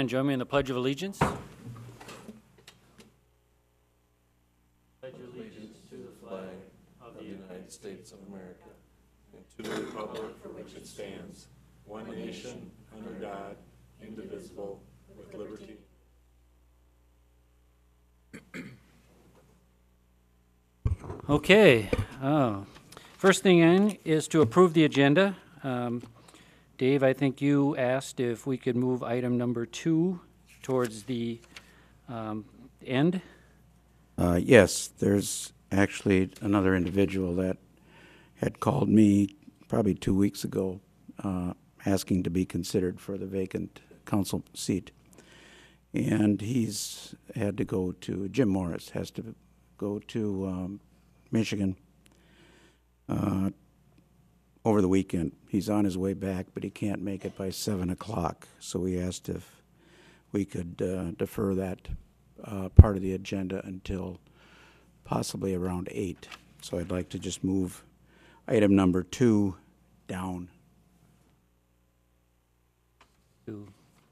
and join me in the Pledge of Allegiance. Pledge allegiance to the flag of the United States of America and to the republic for which it stands, one nation, under God, indivisible, with liberty. Okay. First thing in is to approve the agenda. Dave, I think you asked if we could move item number 2 towards the end. Yes, there's actually another individual that had called me probably 2 weeks ago asking to be considered for the vacant council seat. And he's had to go to, Jim Morris has to go to Michigan over the weekend. He's on his way back, but he can't make it by 7 o'clock. So we asked if we could defer that part of the agenda until possibly around 8. So I'd like to just move item number 2 down.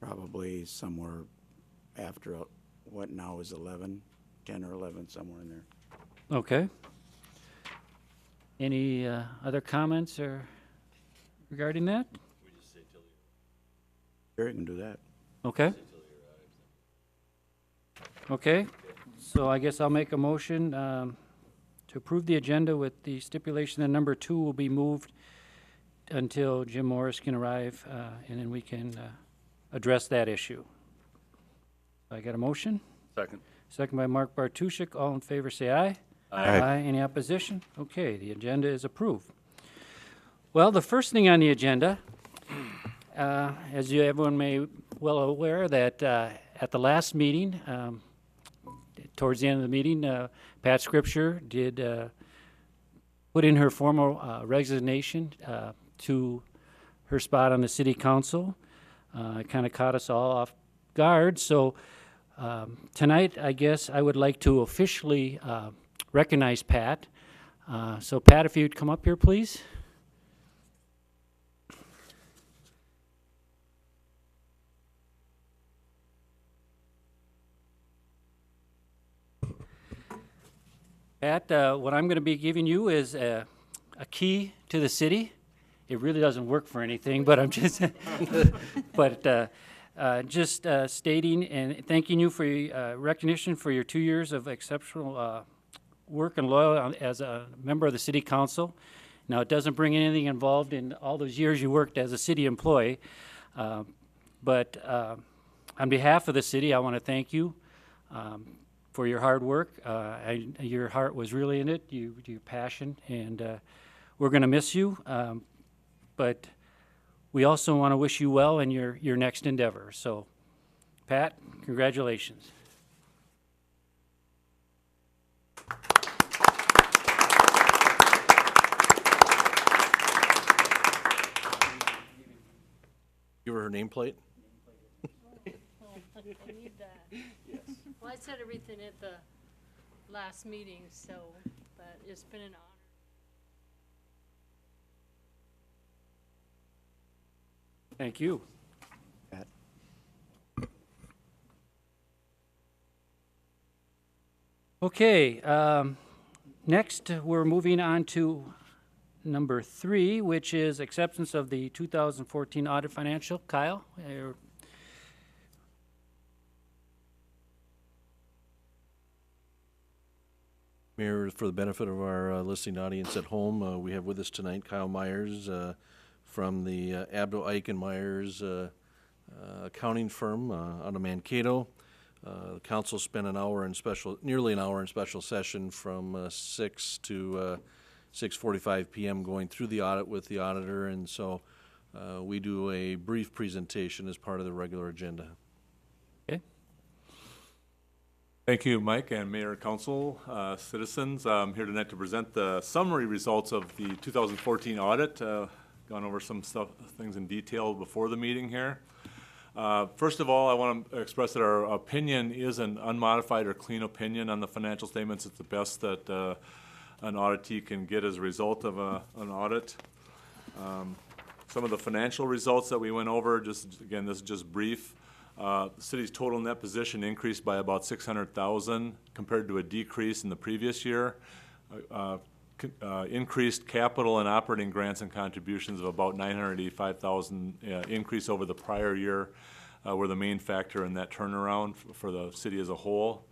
Probably somewhere after what now is 11, 10 or 11, somewhere in there. Okay. Any other comments or regarding that? We just say till you. Sure, you can do that. Okay. Okay. So I guess I'll make a motion to approve the agenda with the stipulation that number 2 will be moved until Jim Morris can arrive, and then we can address that issue. I got a motion? Second. Second by Mark Bartuszczyk. All in favor say aye. Aye. Any opposition? Okay, the agenda is approved. Well, the first thing on the agenda, as everyone may well aware, that at the last meeting, towards the end of the meeting, Pat Scripture did put in her formal resignation to her spot on the city council. It kind of caught us all off guard. So tonight, I guess I would like to officially recognize Pat. So Pat, if you'd come up here, please. Pat, what I'm going to be giving you is a key to the city. It really doesn't work for anything, but I'm just, just stating and thanking you for your recognition for your 2 years of exceptional work and loyalty as a member of the city council. Now, it doesn't bring anything involved in all those years you worked as a city employee, but on behalf of the city, I want to thank you for your hard work. Your heart was really in it, your passion, and we're going to miss you. But we also want to wish you well in your next endeavor. So, Pat, congratulations. Give her nameplate. I need that. Yes. Well, I said everything at the last meeting, so, but it's been an honor. Thank you. Pat. Okay, next we're moving on to number 3, which is acceptance of the 2014 audit financial. Kyle? Mayor, for the benefit of our listening audience at home, we have with us tonight Kyle Myers from the Abdo, Ike & Myers accounting firm out of Mankato. The council spent nearly an hour in special session from 6 to 6:45 p.m. going through the audit with the auditor, and so we do a brief presentation as part of the regular agenda. Okay. Thank you, Mike, and Mayor, Council, citizens. I'm here tonight to present the summary results of the 2014 audit. Gone over some things in detail before the meeting here. First of all, I want to express that our opinion is an unmodified or clean opinion on the financial statements. It's the best that an auditee can get as a result of an audit. Some of the financial results that we went over, just again, this is just brief. The city's total net position increased by about $600,000 compared to a decrease in the previous year. Increased capital and operating grants and contributions of about $985,000 increase over the prior year were the main factor in that turnaround for the city as a whole.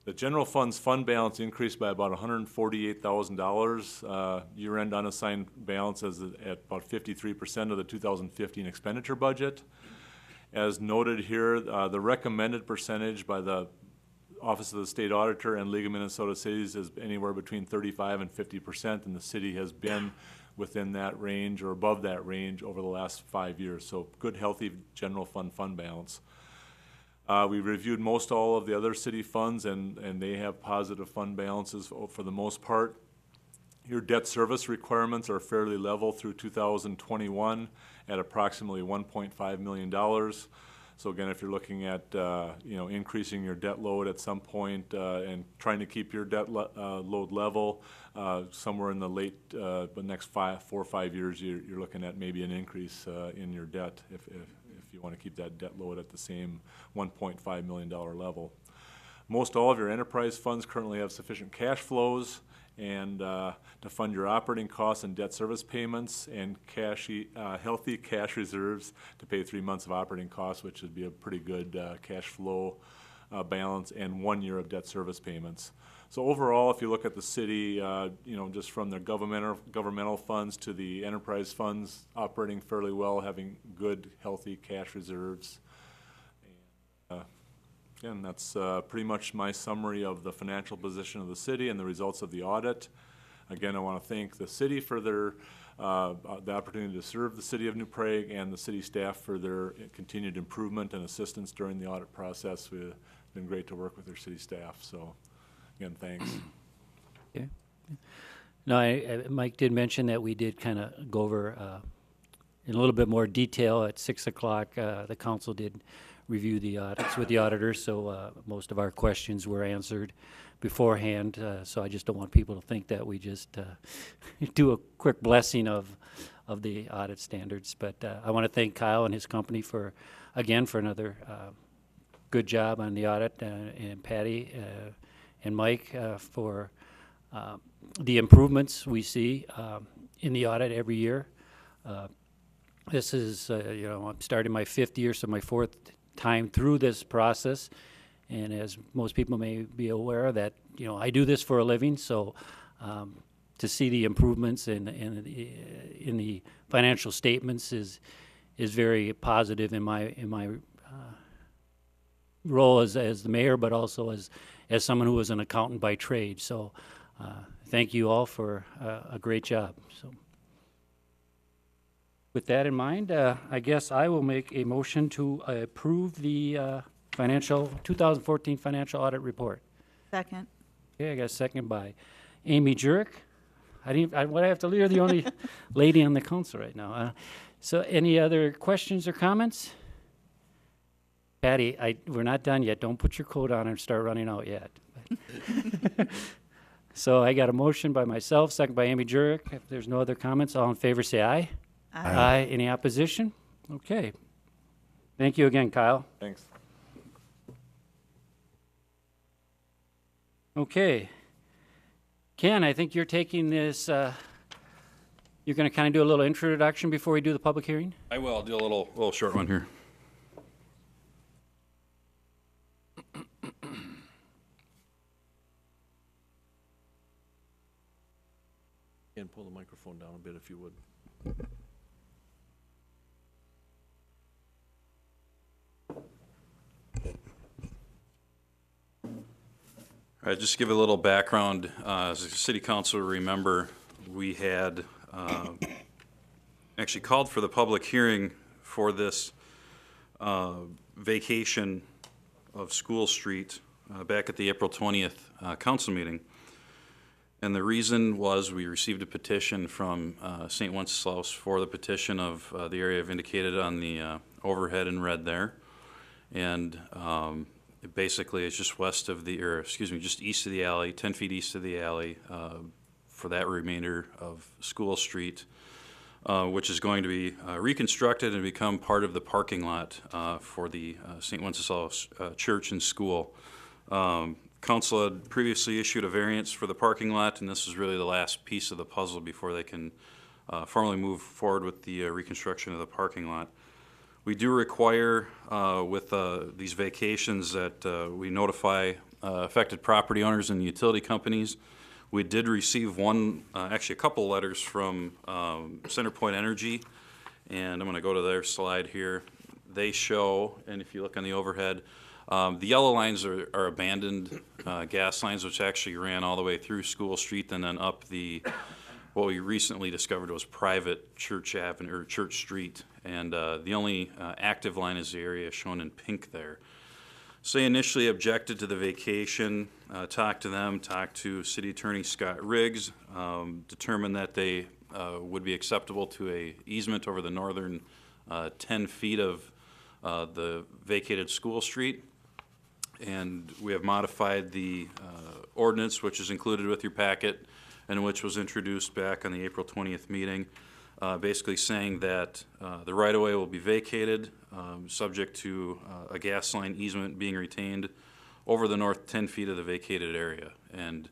The general fund's fund balance increased by about $148,000. Year-end unassigned balance is at about 53% of the 2015 expenditure budget. As noted here, the recommended percentage by the Office of the State Auditor and League of Minnesota Cities is anywhere between 35 and 50%, and the city has been within that range or above that range over the last 5 years. So good, healthy general fund balance. We reviewed most all of the other city funds, and they have positive fund balances for the most part. Your debt service requirements are fairly level through 2021 at approximately $1.5 million. So again, if you're looking at increasing your debt load at some point and trying to keep your debt load level, somewhere in the the next 4 or 5 years, you're looking at maybe an increase in your debt if you want to keep that debt load at the same $1.5 million level. Most all of your enterprise funds currently have sufficient cash flows and to fund your operating costs and debt service payments, and healthy cash reserves to pay 3 months of operating costs, which would be a pretty good cash flow balance, and 1 year of debt service payments. So overall, if you look at the city, just from their governmental funds to the enterprise funds, operating fairly well, having good, healthy cash reserves. Again, that's pretty much my summary of the financial position of the city and the results of the audit. Again, I want to thank the city for the opportunity to serve the city of New Prague, and the city staff for their continued improvement and assistance during the audit process. It's been great to work with their city staff. So, again, thanks. Okay. No, Mike did mention that we did kind of go over in a little bit more detail at 6 o'clock. The council did review the audits with the auditors, so most of our questions were answered beforehand. So I just don't want people to think that we just do a quick blessing of the audit standards. But I want to thank Kyle and his company for another good job on the audit, and Patty and Mike for the improvements we see in the audit every year. This is, I'm starting my 5th year, so my 4th time through this process, and as most people may be aware that I do this for a living, so to see the improvements in the financial statements is very positive in my role as the mayor, but also as someone who is an accountant by trade. So thank you all for a great job. So with that in mind, I guess I will make a motion to approve the 2014 financial audit report. Second. Okay, I got a second by Amy Jurek. You're the only lady on the council right now. So any other questions or comments? Patty, we're not done yet. Don't put your coat on and start running out yet. So I got a motion by myself, second by Amy Jurek. If there's no other comments, all in favor say aye. Aye. Aye. Any opposition? Okay. Thank you again, Kyle. Thanks. Okay. Ken, I think you're taking this, you're going to kind of do a little introduction before we do the public hearing? I will. I'll do a little short one here. And pull the microphone down a bit if you would. All right, just to give a little background, as a city council, remember we had actually called for the public hearing for this vacation of School Street back at the April 20th council meeting. And the reason was we received a petition from St. Wenceslaus for the petition of the area I've indicated on the overhead in red there. And it basically is just just east of the alley, 10 feet east of the alley, for that remainder of School Street. which is going to be reconstructed and become part of the parking lot for the St. Wenceslaus Church and School. Council had previously issued a variance for the parking lot, and this is really the last piece of the puzzle before they can formally move forward with the reconstruction of the parking lot. We do require with these vacations that we notify affected property owners and utility companies. We did receive one, actually a couple letters from CenterPoint Energy, and I'm going to go to their slide here. They show, and if you look on the overhead, the yellow lines are abandoned gas lines, which actually ran all the way through School Street and then up what we recently discovered was private Church Avenue or Church Street, and the only active line is the area shown in pink there. So they initially objected to the vacation, talked to them, talked to City Attorney Scott Riggs, determined that they would be acceptable to a easement over the northern 10 feet of the vacated School Street. And we have modified the ordinance, which is included with your packet, and which was introduced back on the April 20th meeting, basically saying that the right-of-way will be vacated, subject to a gas line easement being retained over the north 10 feet of the vacated area. And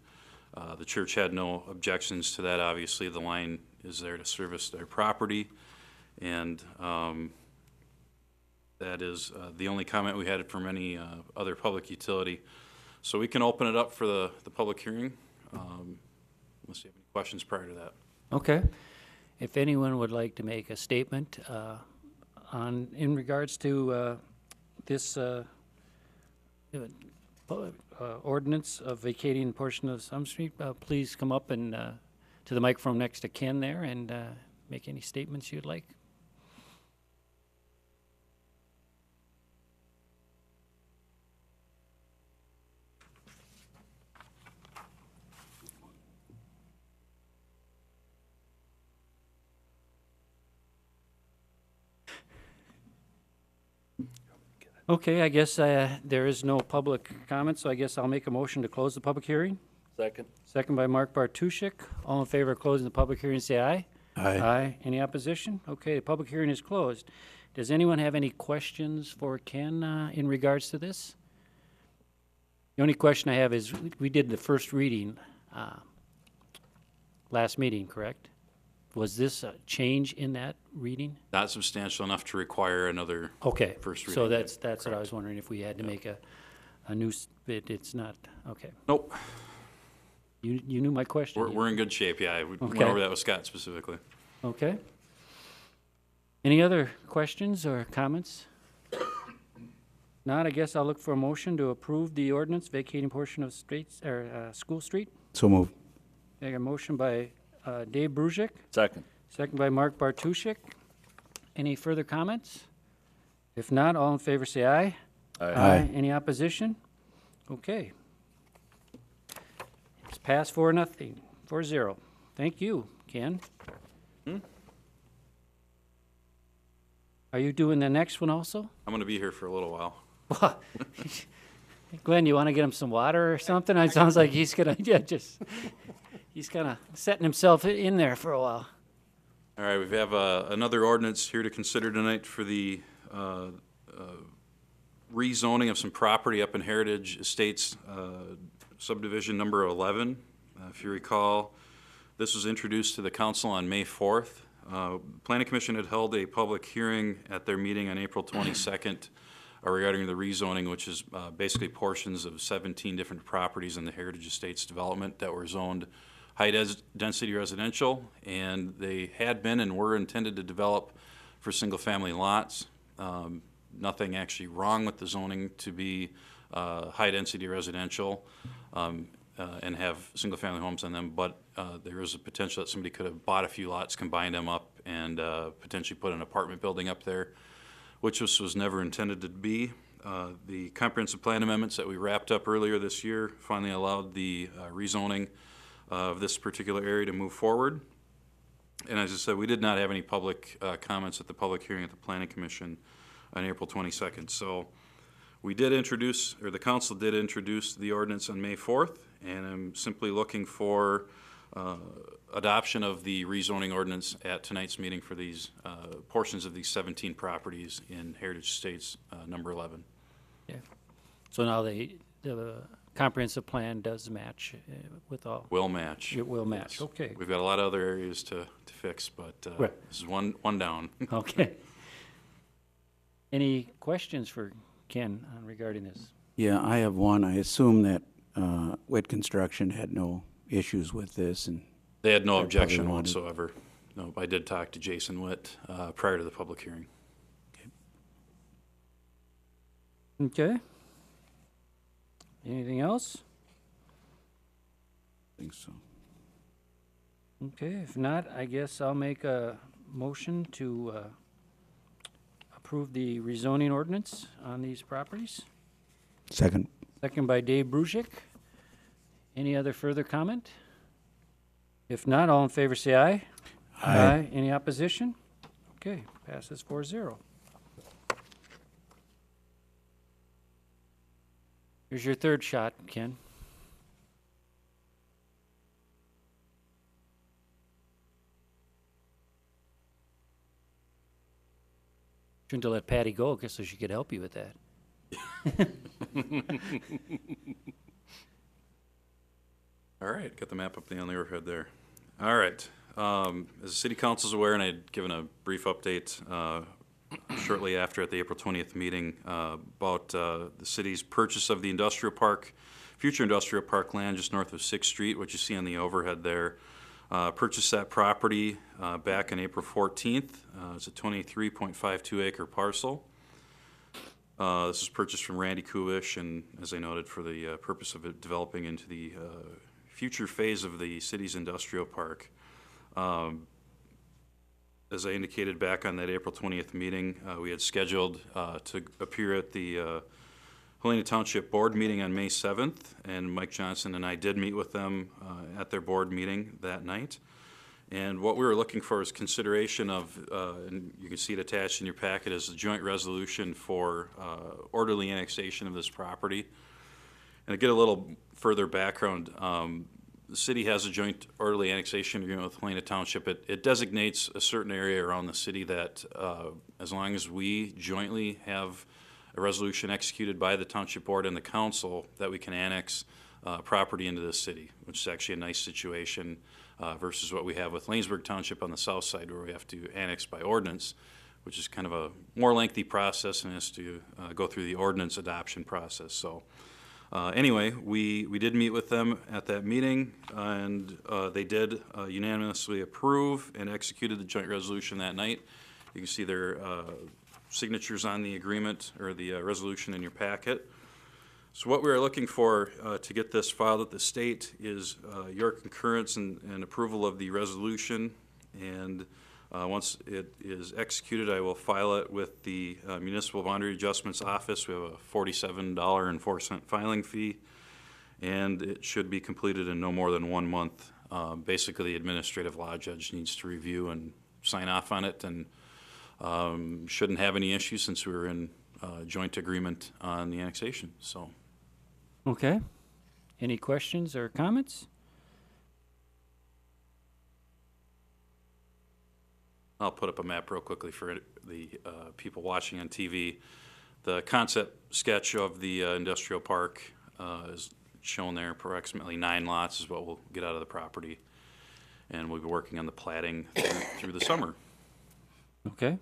the church had no objections to that. Obviously, the line is there to service their property, and that is the only comment we had from any other public utility. So we can open it up for the public hearing, unless you have any questions prior to that. Okay. If anyone would like to make a statement in regards to this ordinance of vacating a portion of Sum Street, please come up and to the microphone next to Ken there and make any statements you'd like. Okay, I guess there is no public comment, so I guess I'll make a motion to close the public hearing. Second. Second by Mark Bartuszczyk. All in favor of closing the public hearing, say aye. Aye. Aye. Any opposition? Okay, the public hearing is closed. Does anyone have any questions for Ken in regards to this? The only question I have is, we did the first reading last meeting, correct? Was this a change in that reading? Not substantial enough to require another Okay, first reading. so that's what I was wondering, if we had to make a new, it's not, okay. Nope, You knew my question. we're in good shape, yeah. We went Okay. over that with Scott specifically. Okay. Any other questions or comments? Not, I guess I'll look for a motion to approve the ordinance vacating portion of streets, or School Street. So move. I got a motion by Dave Brusick, Second. second by Mark Bartuszczyk. Any further comments? If not, all in favor say aye. Aye. Any opposition? Okay. It's passed 4-0. Thank you, Ken. Are you doing the next one also? I'm going to be here for a little while. Glenn, you want to get him some water or something? It sounds like he's gonna, he's kind of setting himself in there for a while. All right, we have another ordinance here to consider tonight for the rezoning of some property up in Heritage Estates subdivision number 11. If you recall, this was introduced to the council on May 4th. Planning Commission had held a public hearing at their meeting on April 22nd regarding the rezoning, which is basically portions of 17 different properties in the Heritage Estates development that were zoned high-density residential, and they had been and were intended to develop for single-family lots. Nothing actually wrong with the zoning to be high-density residential and have single-family homes on them, but there is a potential that somebody could have bought a few lots, combined them up, and potentially put an apartment building up there, which this was never intended to be. The comprehensive plan amendments that we wrapped up earlier this year finally allowed the rezoning of this particular area to move forward. And as I said, we did not have any public comments at the public hearing at the Planning Commission on April 22nd. So we did introduce, or the council did introduce the ordinance on May 4th, and I'm simply looking for adoption of the rezoning ordinance at tonight's meeting for these portions of these 17 properties in Heritage Estates number 11. Yeah. So now the comprehensive plan does match with all. Will match. It will match, Yes. okay. We've got a lot of other areas to fix, but Right. this is one down. Okay. Any questions for Ken regarding this? Yeah, I have one. I assume that Witt Construction had no issues with this, and They had no They probably objection wanted- whatsoever. No, I did talk to Jason Witt prior to the public hearing. Okay. Anything else? I think so. Okay, if not, I guess I'll make a motion to approve the rezoning ordinance on these properties. Second. Second by Dave Brusick. Any other further comment? If not, all in favor say aye. Aye. Any opposition? Okay, passes 4-0. Here's your third shot, Ken. Shouldn't have let Patty go, so she could help you with that. All right, got the map up on the overhead there. All right, as the city council's aware, and I'd given a brief update shortly after at the April 20th meeting about the city's purchase of the industrial park, future industrial park land just north of 6th Street, what you see on the overhead there. Purchased that property back on April 14th. It's a 23.52 acre parcel. This was purchased from Randy Kuwish, and as I noted, for the purpose of it developing into the future phase of the city's industrial park. As I indicated back on that April 20th meeting, we had scheduled to appear at the Helena Township Board meeting on May 7th, and Mike Johnson and I did meet with them at their board meeting that night. And what we were looking for is consideration of, and you can see it attached in your packet, is a joint resolution for orderly annexation of this property. And to get a little further background, the city has a joint orderly annexation agreement with Helena Township. It designates a certain area around the city that as long as we jointly have a resolution executed by the Township Board and the Council, that we can annex property into the city, which is actually a nice situation versus what we have with Lanesburg Township on the south side, where we have to annex by ordinance, which is kind of a more lengthy process and has to go through the ordinance adoption process. So anyway, we did meet with them at that meeting, and they did unanimously approve and executed the joint resolution that night. You can see their signatures on the agreement or the resolution in your packet. So what we are looking for to get this filed at the state is your concurrence and approval of the resolution. And once it is executed, I will file it with the Municipal Boundary Adjustments Office. We have a $47.04 filing fee, and it should be completed in no more than 1 month. Basically, the administrative law judge needs to review and sign off on it, and shouldn't have any issues since we were in joint agreement on the annexation. So. Okay. Any questions or comments? I'll put up a map real quickly for the people watching on TV. The concept sketch of the industrial park is shown there. Approximately 9 lots is what we'll get out of the property. And we'll be working on the platting through the summer. Okay.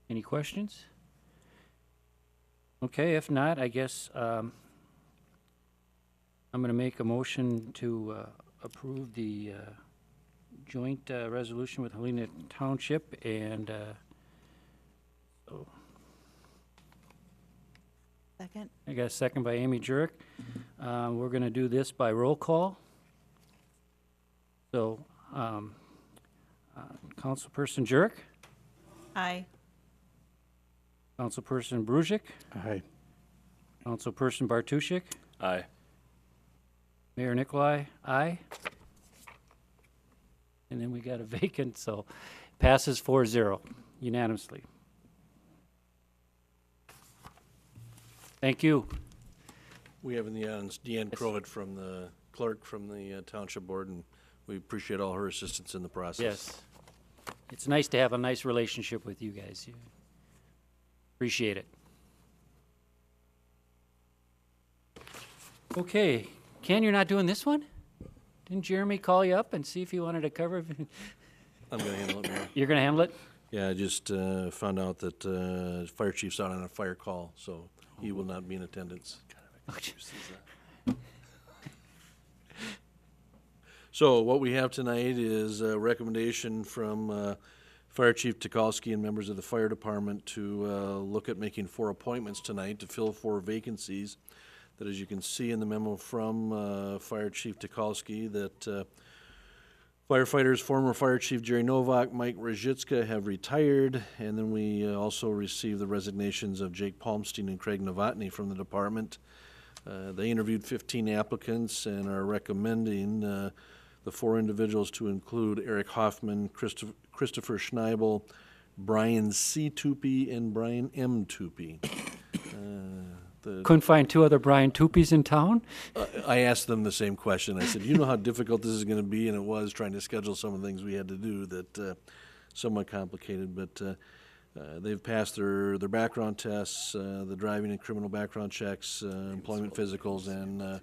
Any questions? Okay, if not, I guess I'm going to make a motion to approve the joint resolution with Helena Township, and Second. I got a second by Amy Jurek. We're going to do this by roll call. So, Councilperson Jurek, Aye. Councilperson Brusick, Aye. Councilperson Bartuszczyk, Aye. Mayor Nicolai, aye. And then we got a vacant, so passes 4-0 unanimously. Thank you. We have in the audience Deanne Crowett from the clerk from the township board, and we appreciate all her assistance in the process. Yes. It's nice to have a nice relationship with you guys. Appreciate it. Okay, Ken, you're not doing this one? Didn't Jeremy call you up and see if you wanted to cover? I'm going to handle it, Mayor. You're going to handle it? Yeah, I just found out that fire chief's out on a fire call, so he will not be in attendance. So what we have tonight is a recommendation from Fire Chief Tukalski and members of the fire department to look at making 4 appointments tonight to fill 4 vacancies. That, as you can see in the memo from Fire Chief Tukalski, that firefighters, former Fire Chief Jerry Novak, Mike Rajitska have retired, and then we also received the resignations of Jake Palmstein and Craig Novotny from the department. They interviewed 15 applicants and are recommending the 4 individuals to include Eric Hoffman, Christopher Schneibel, Brian C. Tupy, and Brian M. Tupy. Couldn't find 2 other Brian Tupis in town? I asked them the same question. I said, you know how difficult this is going to be, and it was trying to schedule some of the things we had to do that somewhat complicated, but they've passed their background tests, the driving and criminal background checks, employment physicals, and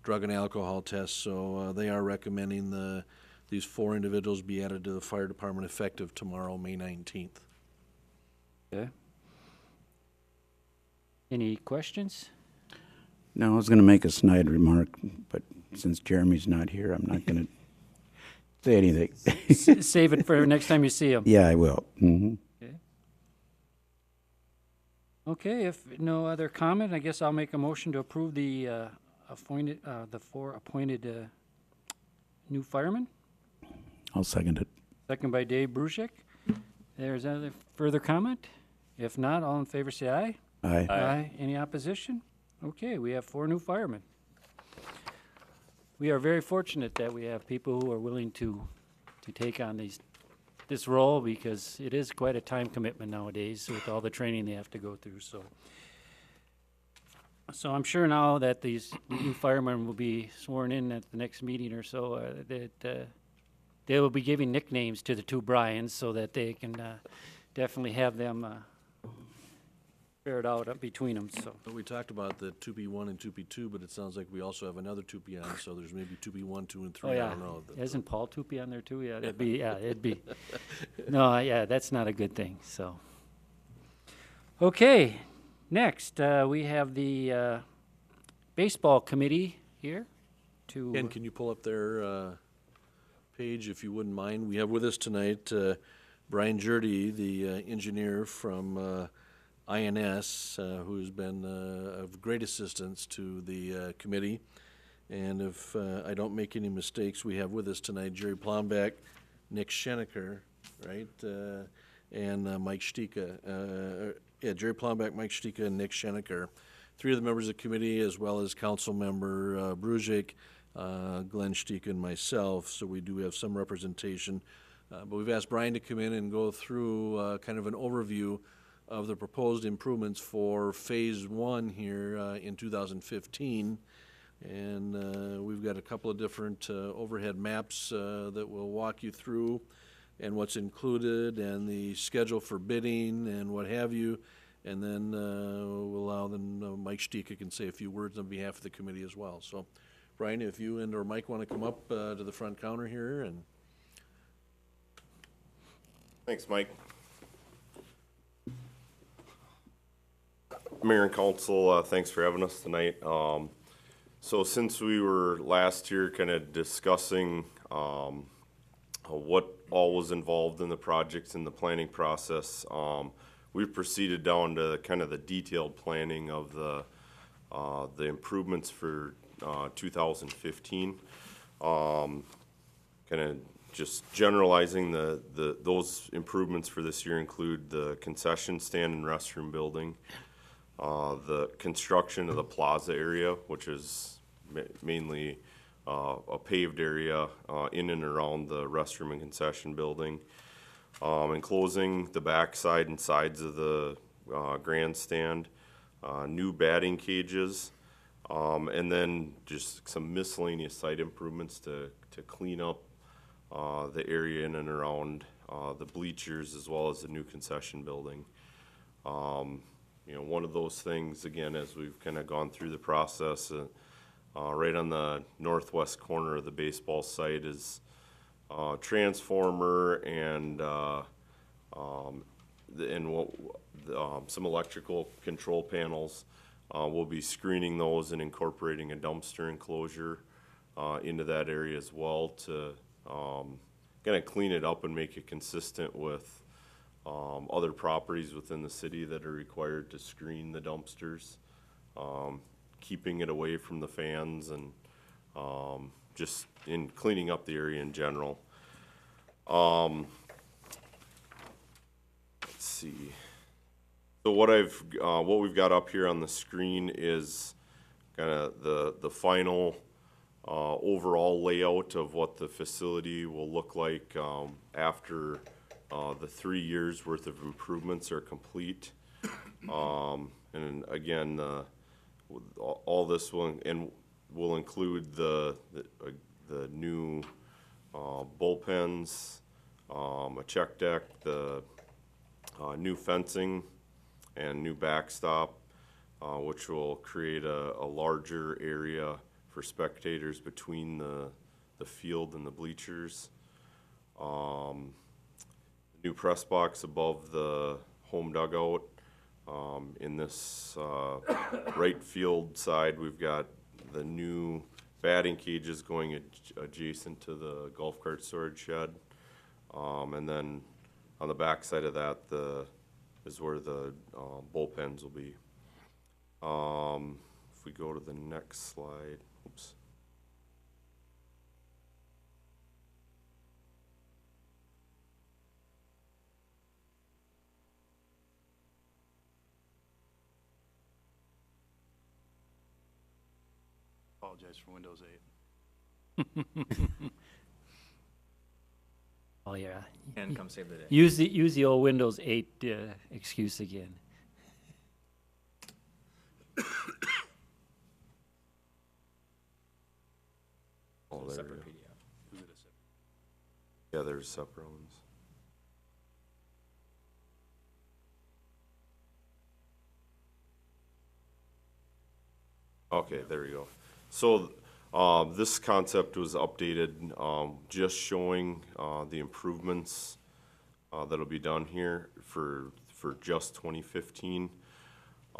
drug and alcohol tests, so they are recommending these 4 individuals be added to the fire department effective tomorrow, May 19th. Okay. Any questions? No, I was going to make a snide remark, but since Jeremy's not here, I'm not going to say anything. Save it for next time you see him. Yeah, I will. Mm-hmm. Okay. Okay, if no other comment, I guess I'll make a motion to approve the the 4 appointed new firemen. I'll second it. Second by Dave Brusick. There's other further comment? If not, all in favor say aye. Aye. Aye. Any opposition? Okay, we have 4 new firemen. We are very fortunate that we have people who are willing to take on this role, because it is quite a time commitment nowadays with all the training they have to go through. So I'm sure now that these new firemen will be sworn in at the next meeting or so, that they will be giving nicknames to the 2 Bryans so that they can definitely have them fared out between them. So We talked about the 2P1 and 2P2, but it sounds like we also have another 2P on, so there's maybe 2P1, 2, and 3. oh I yeah, don't know. isn't Paul Tupi on there too? Yeah, it'd be. No, yeah, that's not a good thing. So okay, next we have the baseball committee here. Ken, can you pull up their page, if you wouldn't mind? We have with us tonight Brian Jurdy, the engineer from INS, who's been of great assistance to the committee. And if I don't make any mistakes, we have with us tonight Jerry Plombeck, Nick Schenecker, right, and Mike Stika. Jerry Plombeck, Mike Stika, and Nick Schenecker. 3 of the members of the committee, as well as council member Brusick, Glenn Stika, and myself, so we do have some representation. But we've asked Brian to come in and go through kind of an overview of the proposed improvements for Phase 1 here in 2015. And we've got a couple of different overhead maps that we'll walk you through, and what's included, and the schedule for bidding, and what have you. And then we'll allow them, Mike Stika can say a few words on behalf of the committee as well. So, Brian, if you and or Mike want to come up to the front counter here. And Thanks, Mike. Mayor and Council, thanks for having us tonight. So since we were last here kind of discussing what all was involved in the projects and the planning process, we've proceeded down to kind of the detailed planning of the improvements for 2015. Kind of just generalizing those improvements for this year include the concession stand and restroom building, the construction of the plaza area, which is mainly a paved area in and around the restroom and concession building, enclosing the backside and sides of the grandstand, new batting cages, And then just some miscellaneous site improvements to clean up the area in and around the bleachers as well as the new concession building. You know, one of those things, again, as we've kind of gone through the process, right on the northwest corner of the baseball site is transformer and some electrical control panels. We'll be screening those and incorporating a dumpster enclosure into that area as well to kind of clean it up and make it consistent with other properties within the city that are required to screen the dumpsters, keeping it away from the fans and just in cleaning up the area in general. Let's see. So what we've got up here on the screen is kind of the final overall layout of what the facility will look like after the 3 years worth of improvements are complete. And again, all this will include the new bullpens, a check deck, the new fencing, and new backstop, which will create a larger area for spectators between the field and the bleachers. New press box above the home dugout. In this right field side, we've got the new batting cages going adjacent to the golf cart storage shed. And then on the back side of that is where the bullpens will be. If we go to the next slide, oops. Apologize for Windows 8. Oh, yeah. And come save the day. Use the old Windows 8 excuse again. Oh, there Separate we go. PDF. Is it a separate? Yeah, there's separate ones. Okay, there we go. So this concept was updated, just showing the improvements that'll be done here for just 2015.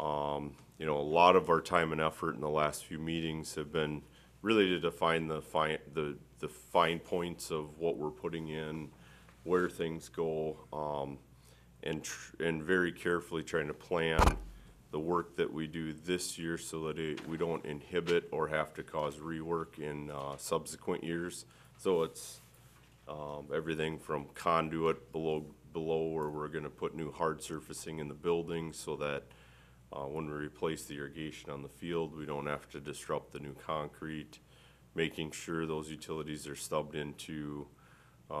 You know, a lot of our time and effort in the last few meetings have been really to define the fine points of what we're putting in, where things go, and very carefully trying to plan the work that we do this year so that we don't inhibit or have to cause rework in subsequent years. So it's everything from conduit below where we're going to put new hard surfacing in the building so that when we replace the irrigation on the field, we don't have to disrupt the new concrete, making sure those utilities are stubbed into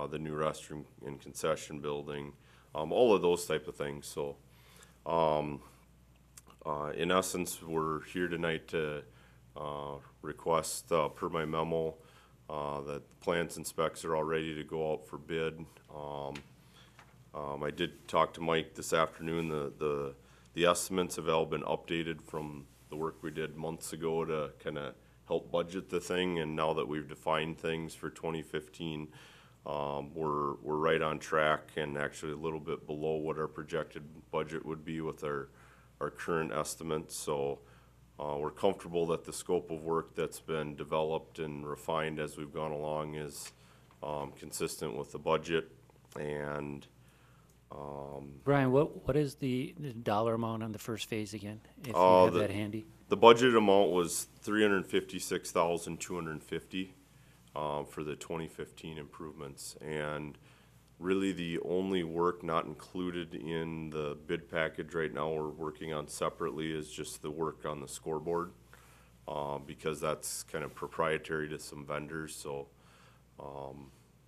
the new restroom and concession building, all of those type of things. So in essence, we're here tonight to request, per my memo, that the plans and specs are all ready to go out for bid. I did talk to Mike this afternoon. The estimates have all been updated from the work we did months ago to kind of help budget the thing. And now that we've defined things for 2015, we're right on track and actually a little bit below what our projected budget would be with our current estimates. So we're comfortable that the scope of work that's been developed and refined as we've gone along is consistent with the budget. And Brian, what is the dollar amount on the first phase again, if you have that handy? the budget amount was $356,250 for the 2015 improvements. And really the only work not included in the bid package right now we're working on separately is just the work on the scoreboard, because that's kind of proprietary to some vendors. So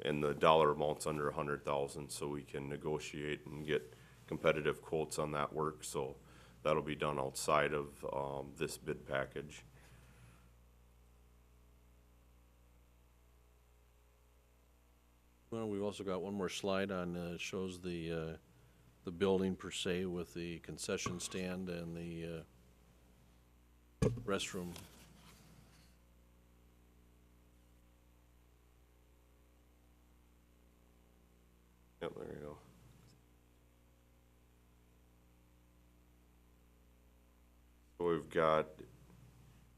and the dollar amount's under 100,000, so we can negotiate and get competitive quotes on that work. So that'll be done outside of this bid package. Well, we've also got one more slide on, shows the building per se with the concession stand and the restroom. Yep, there you go. So we've got,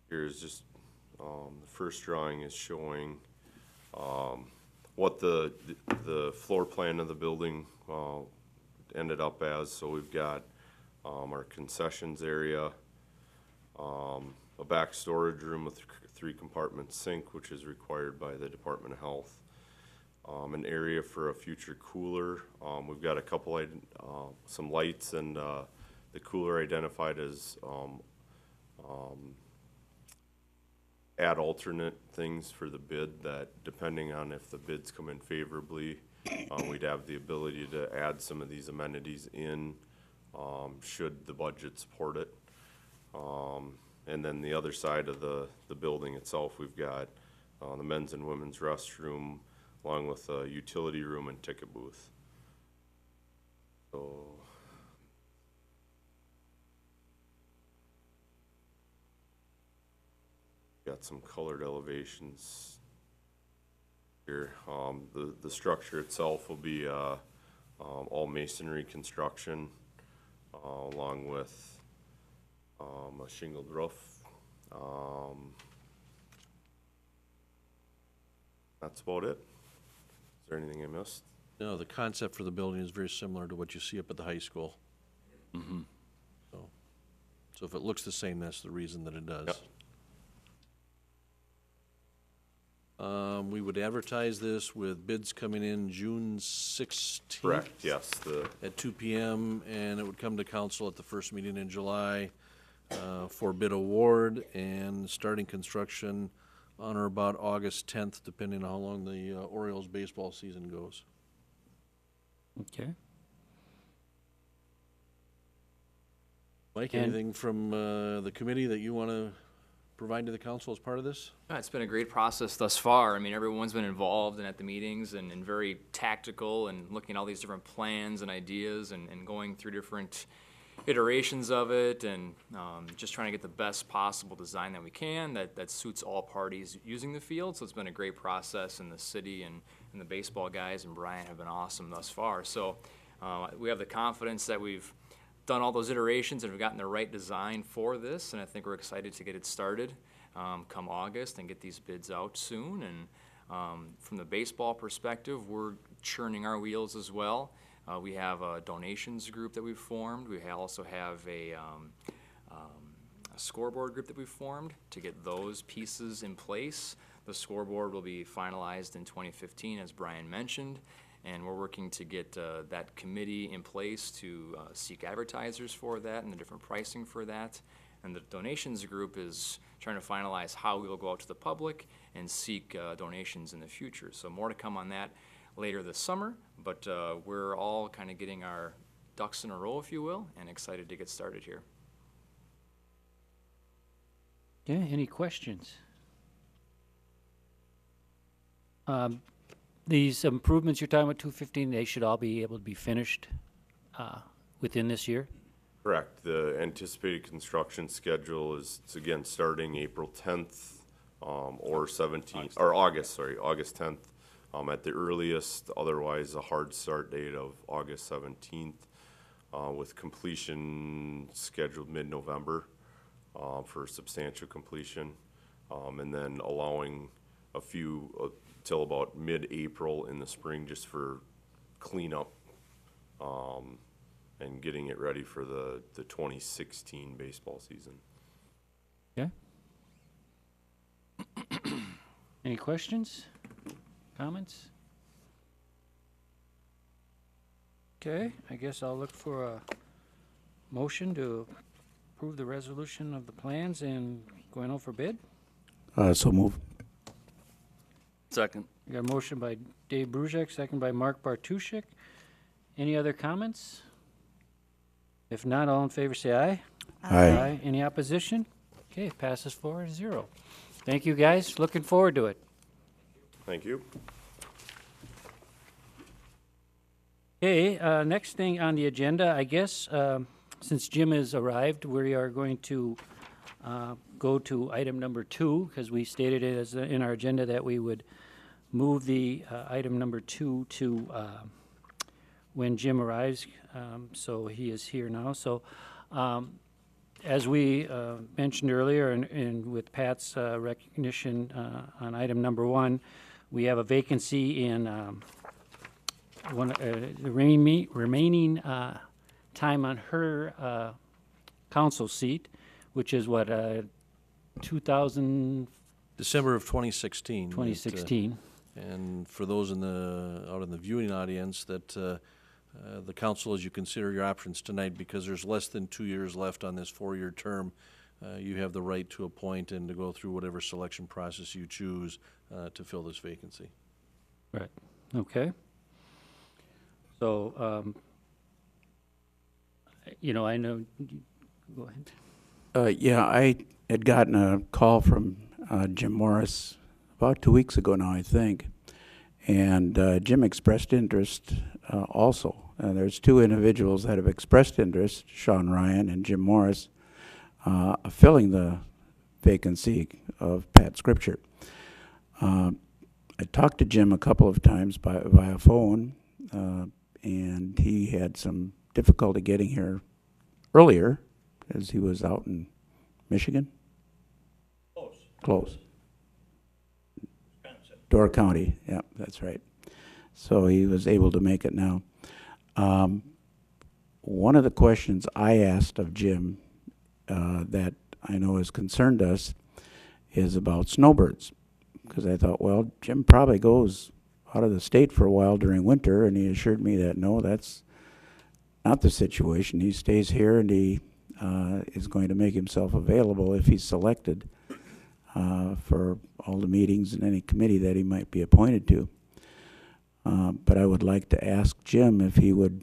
here's just, the first drawing is showing, what the floor plan of the building, ended up as. So we've got, our concessions area, a back storage room with 3 compartment sink, which is required by the Department of Health. An area for a future cooler. We've got a couple, some lights and, the cooler identified as, add alternate things for the bid that depending on if the bids come in favorably, we'd have the ability to add some of these amenities in, should the budget support it. And then the other side of the building itself, we've got, the men's and women's restroom, along with a utility room and ticket booth. So, got some colored elevations here. The structure itself will be all masonry construction, along with a shingled roof. That's about it. Is there anything I missed? No, the concept for the building is very similar to what you see up at the high school. Mm-hmm. So if it looks the same, that's the reason that it does. Yep. We would advertise this with bids coming in June 16th. Correct, yes. At 2 p.m., and it would come to council at the first meeting in July for bid award and starting construction on or about August 10th, depending on how long the Orioles baseball season goes. Okay. Mike, And- anything from the committee that you want to provide to the council as part of this? It's been a great process thus far. I mean, everyone's been involved and at the meetings and very tactical and looking at all these different plans and ideas and going through different iterations of it and just trying to get the best possible design that we can that suits all parties using the field. So it's been a great process, and the city and the baseball guys and Brian have been awesome thus far. So we have the confidence that we've done all those iterations and we've gotten the right design for this, and I think we're excited to get it started come August and get these bids out soon. And from the baseball perspective, we're churning our wheels as well. We have a donations group that we've formed. We also have a scoreboard group that we've formed to get those pieces in place. The scoreboard will be finalized in 2015, as Brian mentioned, and we're working to get that committee in place to seek advertisers for that and the different pricing for that. And the donations group is trying to finalize how we will go out to the public and seek donations in the future. So more to come on that later this summer, but we're all kind of getting our ducks in a row, if you will, and excited to get started here. Okay, any questions? These improvements you're talking about, 215, they should all be able to be finished within this year? Correct. The anticipated construction schedule is, it's again, starting April 10th, or 17th, or August 10th, at the earliest, otherwise a hard start date of August 17th, with completion scheduled mid-November, for substantial completion, and then allowing a few, till about mid-April in the spring, just for cleanup, and getting it ready for the 2016 baseball season. Okay. Any questions? Comments? Okay, I guess I'll look for a motion to approve the resolution of the plans and going out for bid. So move. Second. We got a motion by Dave Bruzak, second by Mark Bartuszczyk. Any other comments? If not, all in favor say aye. Aye. Any opposition? Okay, passes 4-0. Thank you, guys. Looking forward to it. Thank you. Okay, next thing on the agenda, I guess, since Jim has arrived, we are going to go to item number 2, because we stated it as in our agenda that we would move the item number 2 to when Jim arrives. So he is here now. So as we mentioned earlier, and with Pat's recognition on item number 1, we have a vacancy in the remaining time on her council seat, which is what, 2016? December of 2016. And for those out in the viewing audience, that the council, as you consider your options tonight, because there's less than 2 years left on this 4-year term, you have the right to appoint and to go through whatever selection process you choose to fill this vacancy. Right, okay. So, I know, go ahead. Yeah, I had gotten a call from Jim Morris about 2 weeks ago now, I think. And Jim expressed interest also. There's 2 individuals that have expressed interest, Sean Ryan and Jim Morris, filling the vacancy of Pat Scripture. I talked to Jim a couple of times via phone, and he had some difficulty getting here earlier, as he was out in Michigan. Close. Door County, yeah, that's right. So he was able to make it now. One of the questions I asked of Jim that I know has concerned us is about snowbirds, because I thought, well, Jim probably goes out of the state for a while during winter, and he assured me that no, that's not the situation. He stays here, and he is going to make himself available if he's selected for all the meetings and any committee that he might be appointed to. But I would like to ask Jim if he would,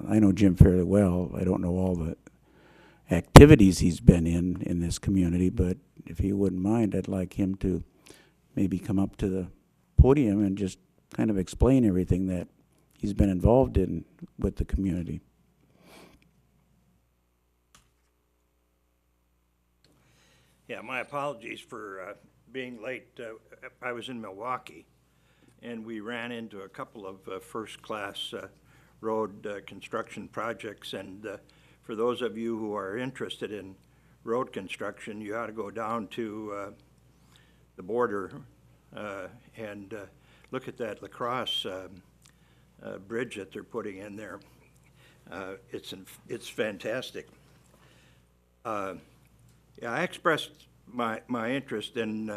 I know Jim fairly well. I don't know all the activities he's been in this community, but if he wouldn't mind, I'd like him to maybe come up to the podium and just kind of explain everything that he's been involved in with the community. Yeah, my apologies for being late. I was in Milwaukee, and we ran into a couple of first-class road construction projects. And for those of you who are interested in road construction, you ought to go down to the border and look at that La Crosse bridge that they're putting in there. It's fantastic. Yeah, I expressed my interest in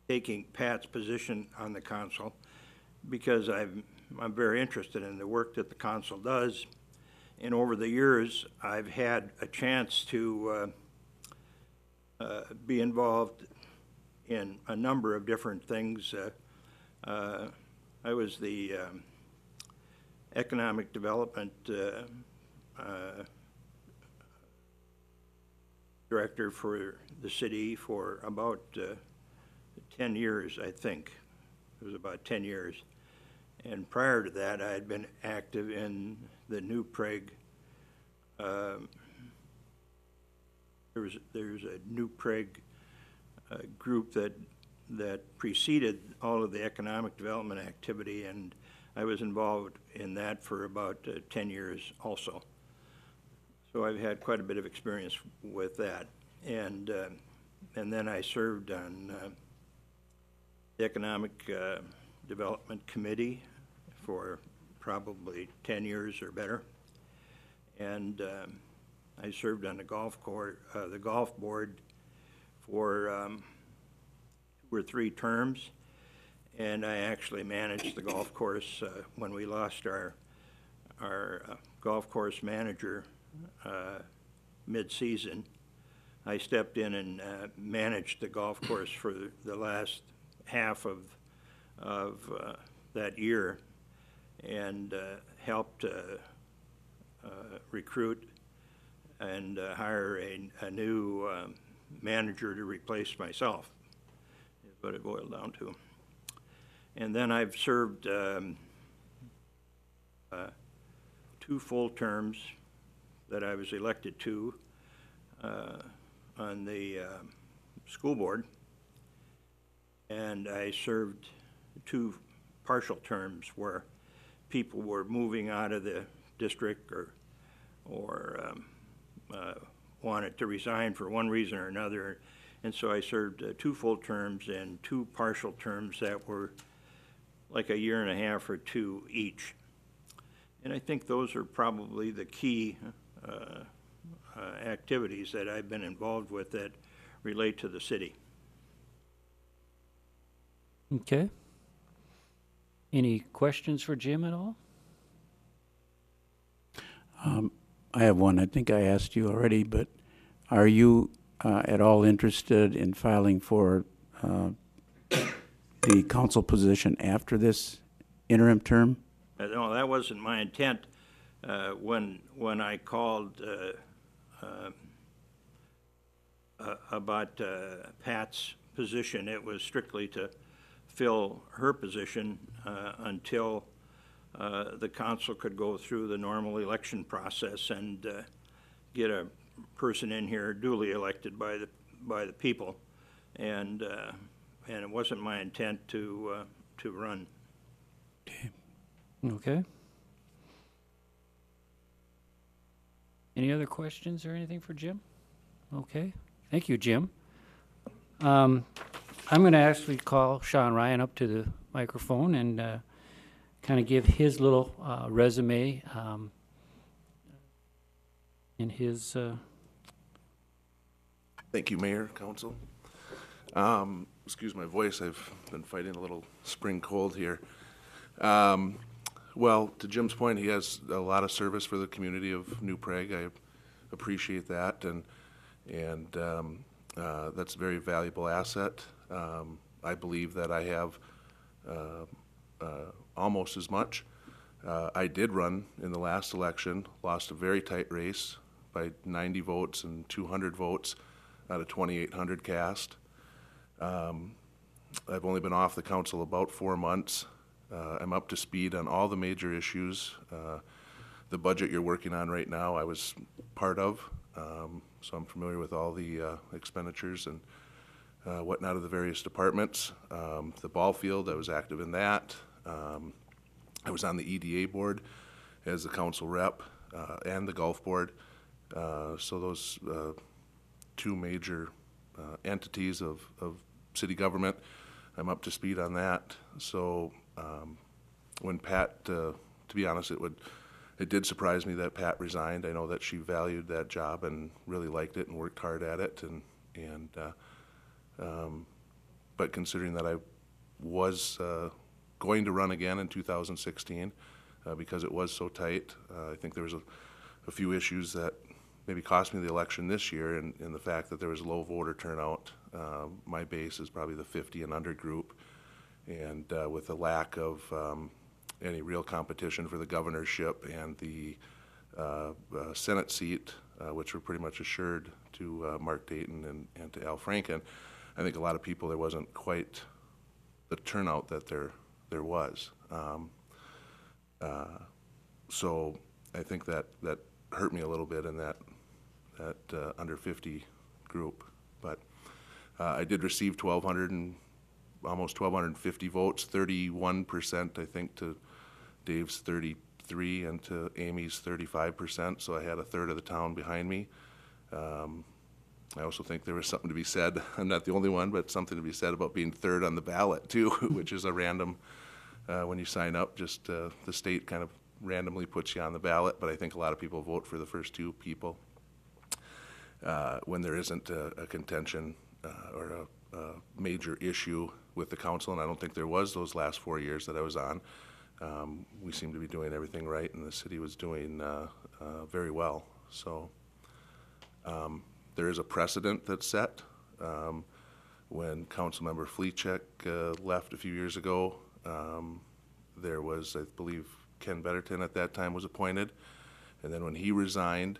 taking Pat's position on the council because I'm very interested in the work that the council does, and over the years I've had a chance to be involved in a number of different things. I was the economic development director for the city for about 10 years, I think. It was about 10 years. And prior to that, I had been active in the New Prague. There's a New Prague group that preceded all of the economic development activity, and I was involved in that for about 10 years also. So I've had quite a bit of experience with that. And then I served on the Economic Development Committee for probably 10 years or better. And I served on the golf board for 2 or 3 terms. And I actually managed the golf course when we lost our golf course manager mid-season. I stepped in and managed the golf course for the last half of that year, and helped recruit and hire a new manager to replace myself. what it boiled down to. And then I've served 2 full terms that I was elected to on the school board, and I served 2 partial terms where people were moving out of the district or wanted to resign for one reason or another. And so I served 2 full terms and 2 partial terms that were like 1.5 years or 2 each. And I think those are probably the key activities that I've been involved with that relate to the city. Okay. Any questions for Jim at all? I have one. I think I asked you already, but are you at all interested in filing for the council position after this interim term? No, that wasn't my intent. When I called about Pat's position, it was strictly to fill her position until the council could go through the normal election process and get a person in here duly elected by the people, and it wasn't my intent to run. Okay. Any other questions or anything for Jim? Okay. Thank you, Jim. I'm going to actually call Sean Ryan up to the microphone and kind of give his little resume in his... Thank you, Mayor, Council. Excuse my voice, I've been fighting a little spring cold here. Well, to Jim's point, he has a lot of service for the community of New Prague. I appreciate that, and that's a very valuable asset. I believe that I have almost as much. I did run in the last election, lost a very tight race by 90 votes and 200 votes out of 2,800 cast. I've only been off the council about 4 months. I'm up to speed on all the major issues. The budget you're working on right now, I was part of, so I'm familiar with all the expenditures and whatnot of the various departments. The ball field, I was active in that. I was on the EDA board as the council rep and the golf board. So those 2 major entities of city government, I'm up to speed on that. So when Pat, to be honest, it did surprise me that Pat resigned. I know that she valued that job and really liked it and worked hard at it. But considering that I was going to run again in 2016 because it was so tight, I think there was a few issues that maybe cost me the election this year, and the fact that there was low voter turnout. My base is probably the 50 and under group, and with a lack of any real competition for the governorship and the Senate seat, which were pretty much assured to Mark Dayton and to Al Franken, I think a lot of people, there wasn't quite the turnout that there was. So I think that hurt me a little bit in that under 50 group, but I did receive almost 1,250 votes, 31% I think to Dave's 33 and to Amy's 35%, so I had a third of the town behind me. I also think there was something to be said, I'm not the only one, but something to be said about being third on the ballot too, which is a random, when you sign up, just the state kind of randomly puts you on the ballot, but I think a lot of people vote for the first 2 people when there isn't a contention or a major issue with the council, and I don't think there was those last 4 years that I was on. We seemed to be doing everything right, and the city was doing very well. So there is a precedent that's set. When Councilmember Fleachek left a few years ago, there was, I believe, Ken Betterton at that time was appointed, and then when he resigned,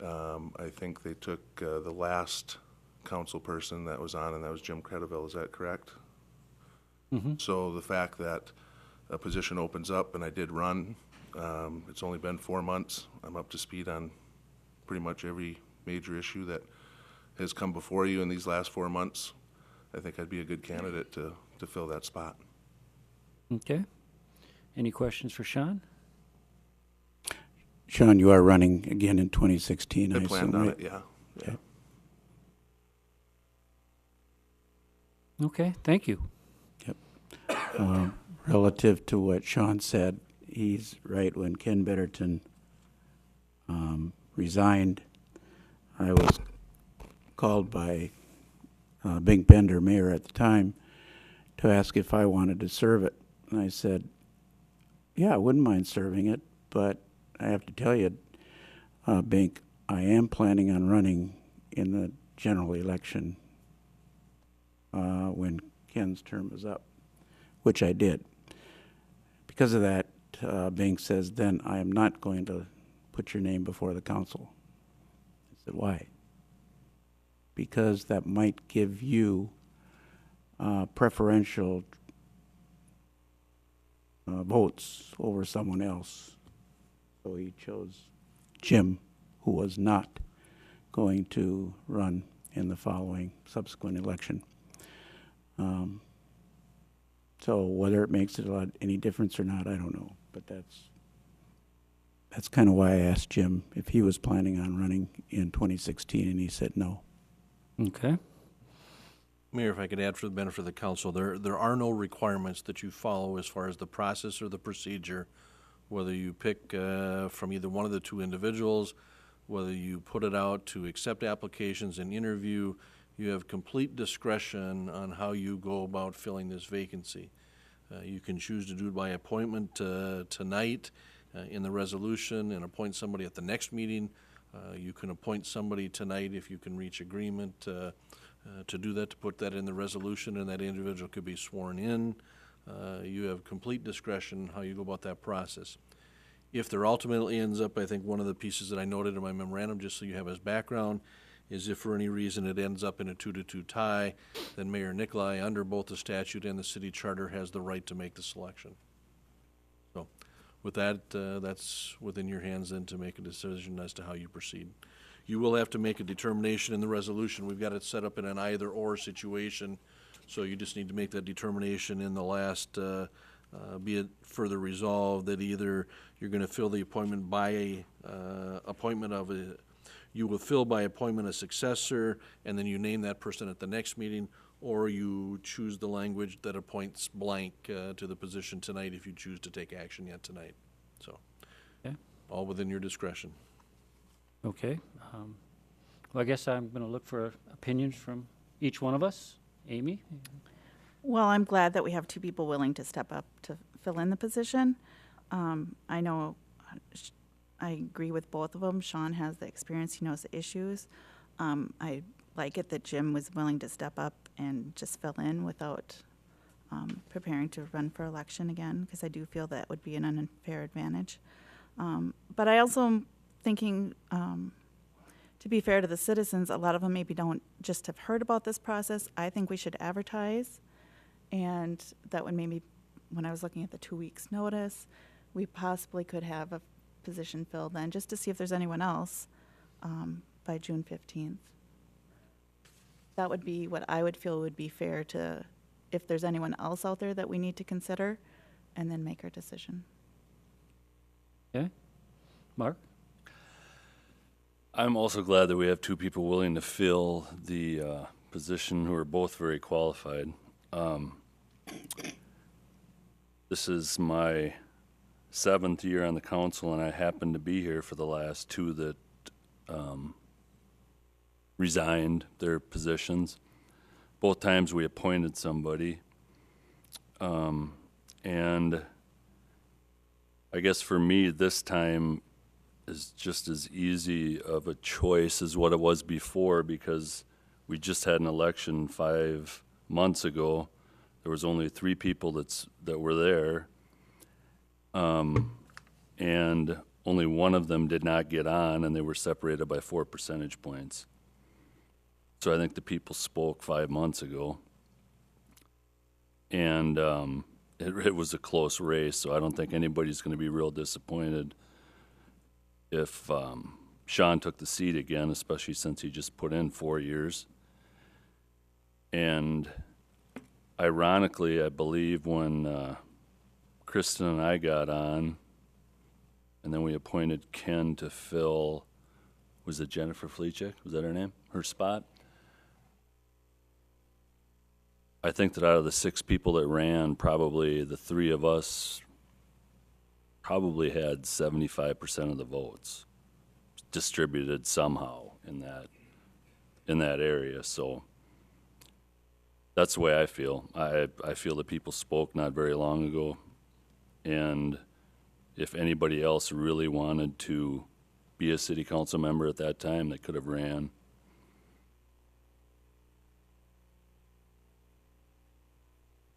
I think they took the last council person that was on, and that was Jim Credeville. Is that correct? So the fact that a position opens up, and I did run, it's only been 4 months. I'm up to speed on pretty much every major issue that has come before you in these last 4 months. I think I'd be a good candidate to fill that spot. Okay. Any questions for Sean? Sean, you are running again in 2016, I I planned assume, on right? it, yeah. Okay. Okay, thank you. Relative to what Sean said, he's right. When Ken Betterton resigned, I was called by Bing Bender, mayor at the time, to ask if I wanted to serve it. And I said, yeah, I wouldn't mind serving it, but I have to tell you, Bink, I am planning on running in the general election when Ken's term is up, which I did. Because of that, Bink says, then I am not going to put your name before the council. I said, why? Because that might give you preferential votes over someone else. So he chose Jim, who was not going to run in the following subsequent election. So whether it makes it any difference or not, I don't know. But that's kind of why I asked Jim if he was planning on running in 2016, and he said no. Okay. Mayor, if I could add for the benefit of the council, there are no requirements that you follow as far as the process or the procedure, whether you pick from either one of the two individuals, whether you put it out to accept applications and interview. You have complete discretion on how you go about filling this vacancy. You can choose to do it by appointment tonight in the resolution and appoint somebody at the next meeting. You can appoint somebody tonight if you can reach agreement to do that, to put that in the resolution, and that individual could be sworn in. You have complete discretion how you go about that process. If there ultimately ends up, I think one of the pieces that I noted in my memorandum, just so you have as background, is if for any reason it ends up in a 2-2 tie, then Mayor Nicolai, under both the statute and the city charter, has the right to make the selection. So with that, that's within your hands then to make a decision as to how you proceed. You will have to make a determination in the resolution. We've got it set up in an either-or situation, so you just need to make that determination in the last, be it further resolved that either you're going to fill the appointment by appointment of a, you will fill by appointment a successor, and then you name that person at the next meeting, or you choose the language that appoints blank to the position tonight if you choose to take action yet tonight. So, Okay. all within your discretion. Okay. Well, I guess I'm going to look for opinions from each one of us. Amy? Well, I'm glad that we have two people willing to step up to fill in the position. I know I agree with both of them. Sean has the experience, he knows the issues. I like it that Jim was willing to step up and just fill in without preparing to run for election again, because I do feel that would be an unfair advantage. But I also am thinking, to be fair to the citizens, a lot of them maybe don't just have heard about this process. I think we should advertise, and that would maybe, when I was looking at the 2 weeks notice, we possibly could have a position filled then, just to see if there's anyone else by June 15th. That would be what I would feel would be fair to, if there's anyone else out there that we need to consider, and then make our decision. Okay. Mark? I'm also glad that we have two people willing to fill the position who are both very qualified. This is my 7th year on the council, and I happen to be here for the last 2 that resigned their positions. Both times we appointed somebody. And I guess for me, this time is just as easy of a choice as what it was before, because we just had an election 5 months ago. There was only 3 people that were there. And only one of them did not get on, and they were separated by 4 percentage points. So I think the people spoke 5 months ago. And it was a close race, so I don't think anybody's going to be real disappointed if Sean took the seat again, especially since he just put in 4 years. And ironically, I believe when Kristen and I got on, and then we appointed Ken to fill, was it Jennifer Fleechek? Was that her name? Her spot? I think that out of the 6 people that ran, probably the 3 of us probably had 75% of the votes distributed somehow in that area. So that's the way I feel. I feel that people spoke not very long ago, and if anybody else really wanted to be a city council member at that time, they could have ran.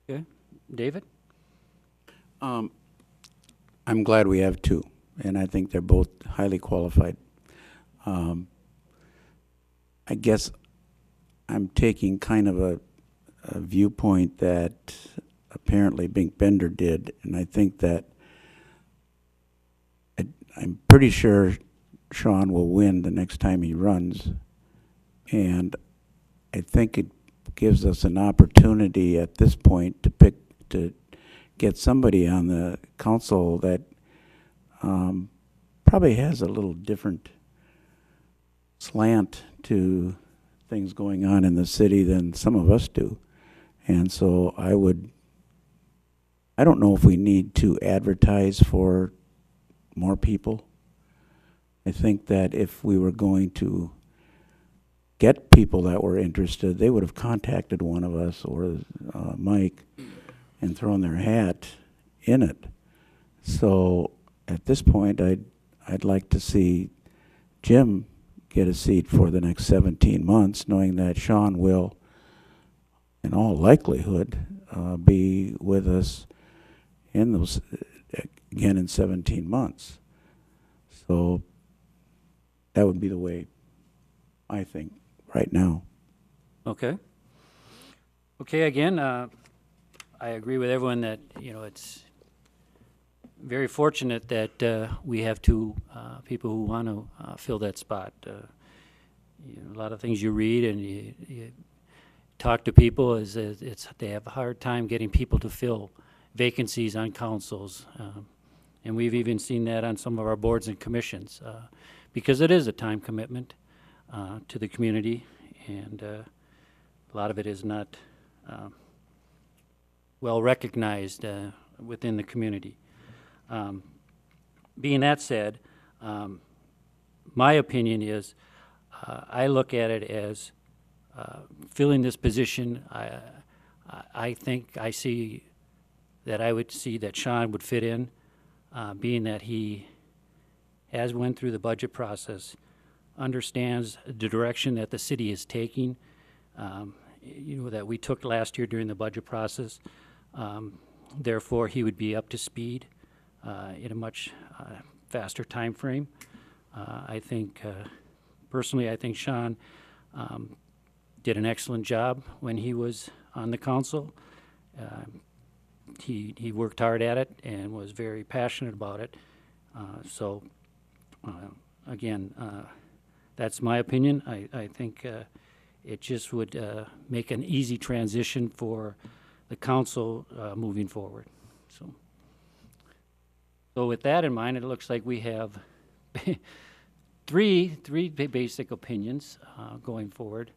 Okay, David? I'm glad we have 2, and I think they're both highly qualified. I guess I'm taking kind of a viewpoint that apparently Bink Bender did, and I think that I'm pretty sure Sean will win the next time he runs, and I think it gives us an opportunity at this point to get somebody on the council that probably has a little different slant to things going on in the city than some of us do. And so I don't know if we need to advertise for more people. I think that if we were going to get people that were interested, they would have contacted one of us or Mike and thrown their hat in it. So at this point, I'd like to see Jim get a seat for the next 17 months, knowing that Sean will, in all likelihood, be with us in those again in 17 months. So that would be the way I think right now. Okay. Okay, again, I agree with everyone that, it's very fortunate that we have 2 people who want to fill that spot. A lot of things you read and you talk to people is they have a hard time getting people to fill vacancies on councils. And we've even seen that on some of our boards and commissions because it is a time commitment to the community, and a lot of it is not well recognized within the community. Being that said, my opinion is I look at it as filling this position. I think I see that I would see that Sean would fit in, being that he has went through the budget process, understands the direction that the city is taking, that we took last year during the budget process. Therefore, he would be up to speed in a much faster time frame. I think, personally, I think Sean did an excellent job when he was on the council. He worked hard at it and was very passionate about it. Again, that's my opinion. I think it just would make an easy transition for the council moving forward. So with that in mind, it looks like we have three basic opinions going forward.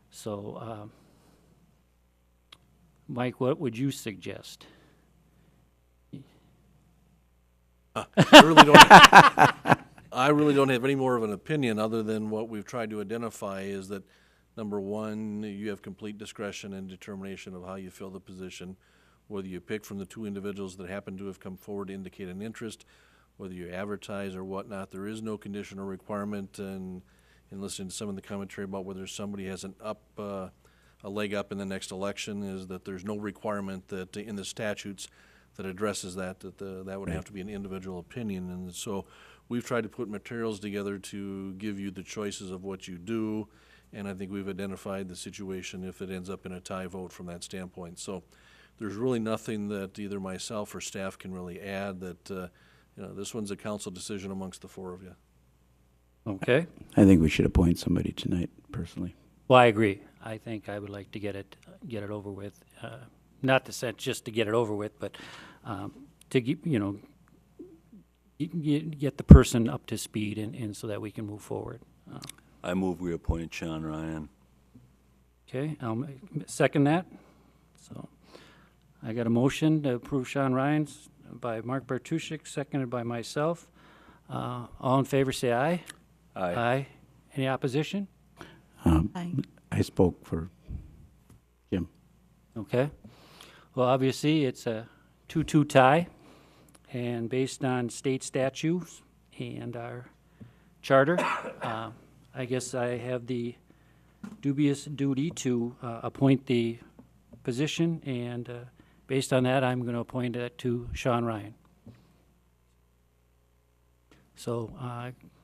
So, Mike, what would you suggest? I really don't have any more of an opinion other than what we've tried to identify is that, number one, you have complete discretion and determination of how you fill the position, whether you pick from the 2 individuals that happen to have come forward to indicate an interest, whether you advertise or whatnot. There is no condition or requirement, and in listening to some of the commentary about whether somebody has a leg up in the next election, is that there's no requirement that in the statutes that addresses that would have to be an individual opinion. And so we've tried to put materials together to give you the choices of what you do, and I think we've identified the situation if it ends up in a tie vote from that standpoint. So there's really nothing that either myself or staff can really add. That this one's a council decision amongst the four of you. Okay. I think we should appoint somebody tonight, personally. Well, I agree. I think I would like to get it over with. Not to say just to get it over with, but to get the person up to speed and so that we can move forward. I move we appoint Sean Ryan. Okay, I'll second that. So I got a motion to approve Sean Ryan's by Mark Bartuszczyk, seconded by myself. All in favor, say aye. Aye. Aye. Any opposition? Aye. I spoke for Jim. Okay. Well, obviously, it's a 2-2 tie, and based on state statutes and our charter, I guess I have the dubious duty to appoint the position, and based on that, I'm going to appoint it to Sean Ryan. So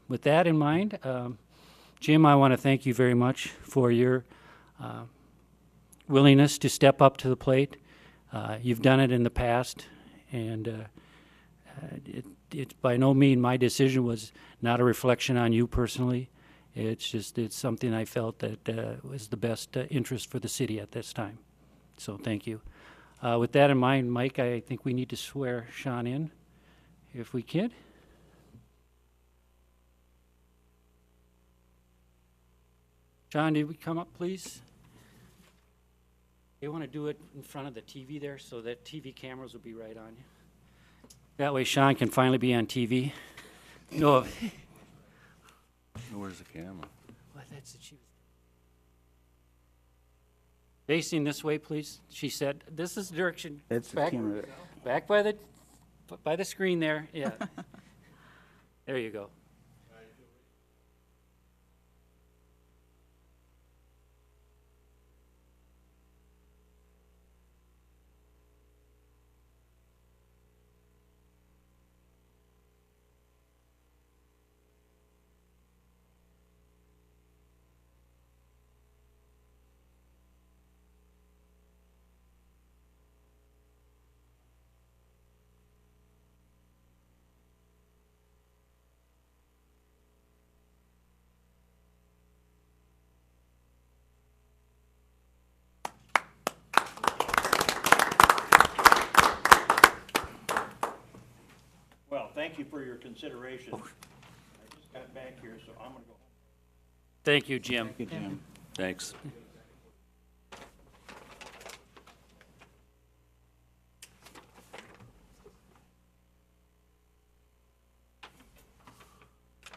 with that in mind, Jim, I want to thank you very much for your willingness to step up to the plate. You've done it in the past, and it's by no means my decision was not a reflection on you personally. It's something I felt that was the best interest for the city at this time. So thank you. With that in mind, Mike, I think we need to swear Sean in, if we can. Sean, did we come up, please? They want to do it in front of the TV there so that TV cameras will be right on you. That way Sean can finally be on TV. No. Where's the camera? Well, that's what she was. Facing this way, please. She said, "This is the direction." That's the back, camera. back by the screen there. Yeah. There you go. Well, thank you for your consideration. I just got back here, so I'm going to go home. Thank you, Jim. Thank you, Jim. Thanks.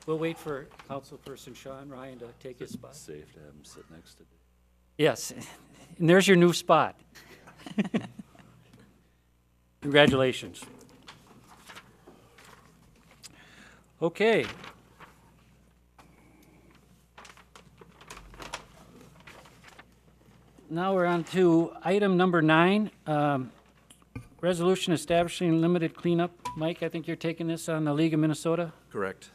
We'll wait for Councilperson Sean Ryan to take his spot. Safe to have him sit next to me. Yes, and there's your new spot. Congratulations. Okay. Now we're on to item number 9, resolution establishing limited cleanup. Mike, I think you're taking this on the League of Minnesota? Correct.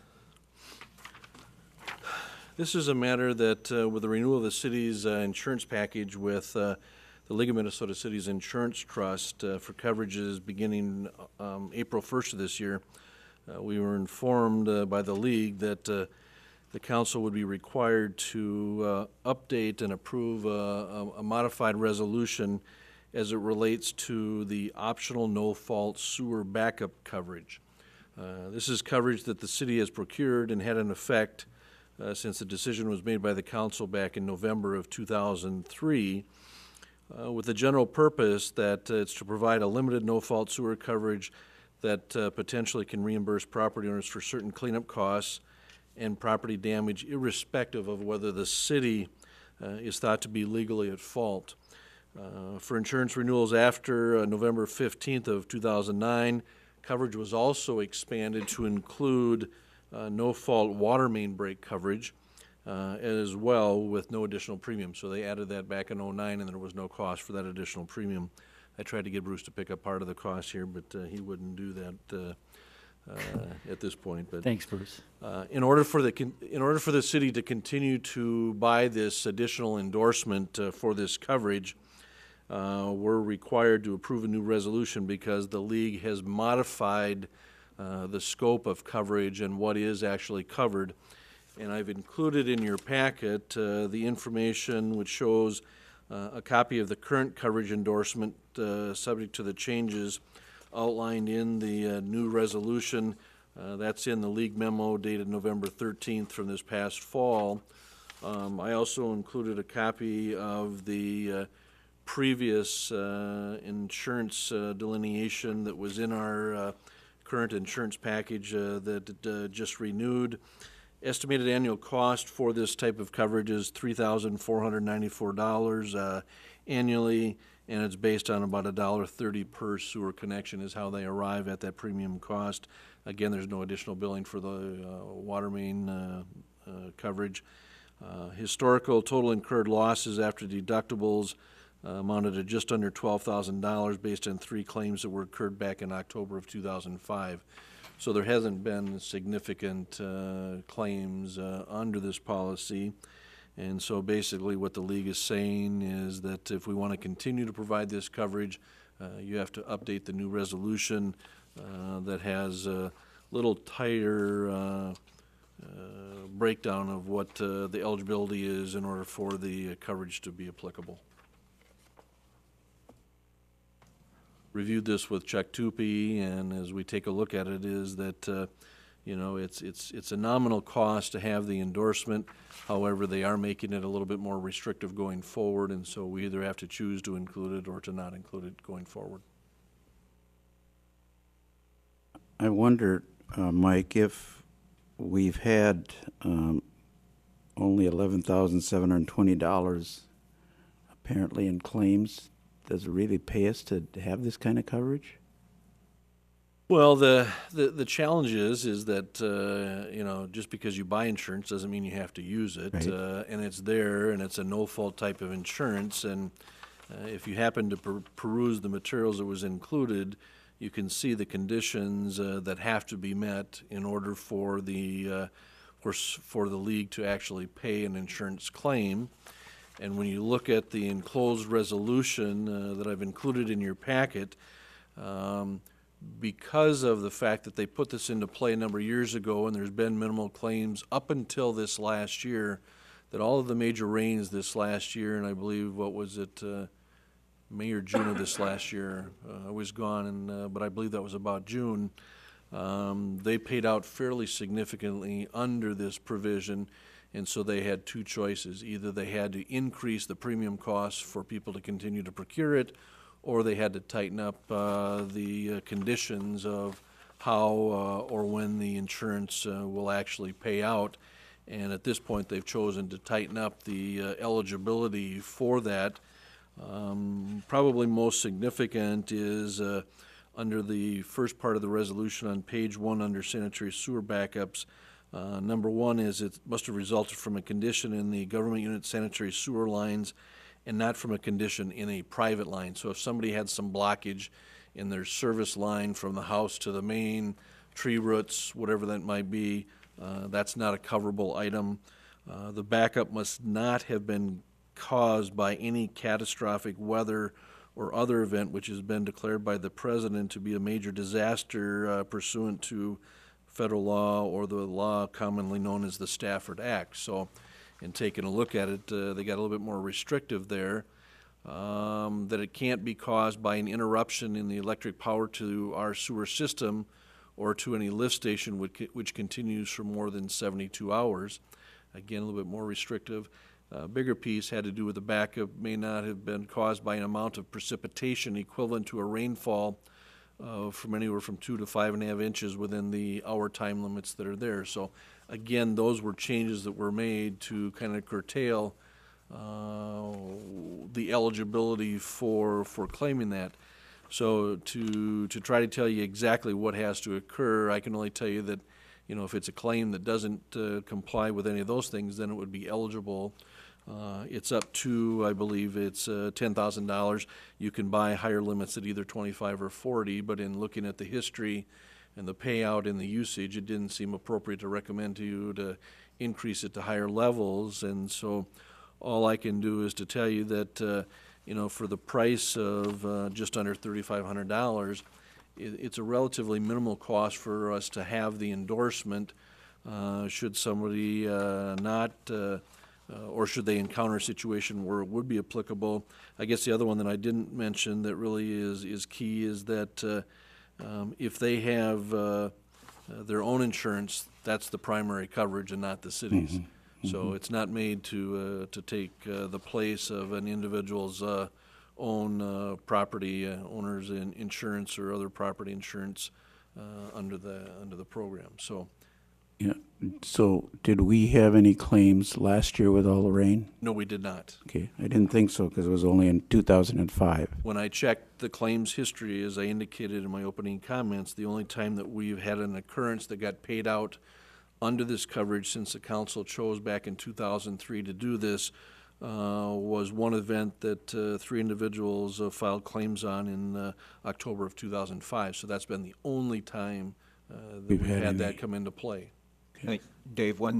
This is a matter that, with the renewal of the city's insurance package with the League of Minnesota Cities Insurance Trust for coverages beginning April 1st of this year, we were informed by the League that the council would be required to update and approve a modified resolution as it relates to the optional no-fault sewer backup coverage. This is coverage that the city has procured and had in effect since the decision was made by the council back in November of 2003, with the general purpose that it's to provide a limited no-fault sewer coverage that potentially can reimburse property owners for certain cleanup costs and property damage, irrespective of whether the city is thought to be legally at fault. For insurance renewals after November 15th of 2009, coverage was also expanded to include no-fault water main break coverage as well, with no additional premium. So they added that back in 2009, and there was no cost for that additional premium. I tried to get Bruce to pick up part of the cost here, but he wouldn't do that at this point. But Thanks, Bruce. in order for the city to continue to buy this additional endorsement for this coverage, we're required to approve a new resolution because the league has modified the scope of coverage and what is actually covered. And I've included in your packet the information which shows a copy of the current coverage endorsement subject to the changes outlined in the new resolution. That's in the league memo dated November 13th from this past fall. I also included a copy of the previous insurance delineation that was in our current insurance package that just renewed. Estimated annual cost for this type of coverage is $3,494 annually, and it's based on about $1.30 per sewer connection is how they arrive at that premium cost. Again, there's no additional billing for the water main coverage. Historical total incurred losses after deductibles amounted to just under $12,000 based on 3 claims that were incurred back in October of 2005. So there hasn't been significant claims under this policy. And so basically what the league is saying is that if we want to continue to provide this coverage, you have to update the new resolution that has a little tighter breakdown of what the eligibility is in order for the coverage to be applicable. Reviewed this with Chuck Tupy, and as we take a look at it, is that you know, it's a nominal cost to have the endorsement. However, they are making it a little bit more restrictive going forward, and so we either have to choose to include it or to not include it going forward. I wonder, Mike, if we've had only $11,720 apparently in claims, does it really pay us to have this kind of coverage? Well, the challenge is that you know, just because you buy insurance doesn't mean you have to use it, right. And it's there, and it's a no-fault type of insurance. And if you happen to peruse the materials that was included, you can see the conditions that have to be met in order for the league to actually pay an insurance claim. And when you look at the enclosed resolution that I've included in your packet, because of the fact that they put this into play a number of years ago and there's been minimal claims up until this last year, that all of the major rains this last year, and I believe, what was it, May or June of this last year, I was gone, and but I believe that was about June, they paid out fairly significantly under this provision. And so they had 2 choices. Either they had to increase the premium costs for people to continue to procure it, or they had to tighten up the conditions of how or when the insurance will actually pay out. And at this point, they've chosen to tighten up the eligibility for that. Probably most significant is under the first part of the resolution on page 1 under sanitary sewer backups. Number 1 is it must have resulted from a condition in the government unit sanitary sewer lines and not from a condition in a private line. So if somebody had some blockage in their service line from the house to the main, tree roots, whatever that might be, that's not a coverable item. The backup must not have been caused by any catastrophic weather or other event which has been declared by the president to be a major disaster pursuant to federal law or the law commonly known as the Stafford Act. So in taking a look at it, they got a little bit more restrictive there, that it can't be caused by an interruption in the electric power to our sewer system or to any lift station which continues for more than 72 hours. Again, a little bit more restrictive. Bigger piece had to do with the backup may not have been caused by an amount of precipitation equivalent to a rainfall from anywhere from 2 to 5.5 inches within the hour time limits that are there. So again, those were changes that were made to kind of curtail the eligibility for claiming that. So to try to tell you exactly what has to occur, I can only tell you that, you know, if it's a claim that doesn't comply with any of those things, then it would be eligible. It's up to, I believe it's $10,000. You can buy higher limits at either 25 or 40, but in looking at the history and the payout and the usage, it didn't seem appropriate to recommend to you to increase it to higher levels. And so all I can do is to tell you that for the price of just under $3,500, it's a relatively minimal cost for us to have the endorsement. Should somebody not, or should they encounter a situation where it would be applicable? I guess the other one that I didn't mention that really is key is that if they have their own insurance, that's the primary coverage and not the city's. So it's not made to take the place of an individual's own property owners in insurance or other property insurance under the program. So Yeah. So did we have any claims last year with all the rain? no, we did not. Okay, I didn't think so because it was only in 2005. When I checked the claims history, as I indicated in my opening comments, the only time that we've had an occurrence that got paid out under this coverage since the council chose back in 2003 to do this was one event that 3 individuals filed claims on in October of 2005. So that's been the only time that we've had any. that come into play. I think, Dave, one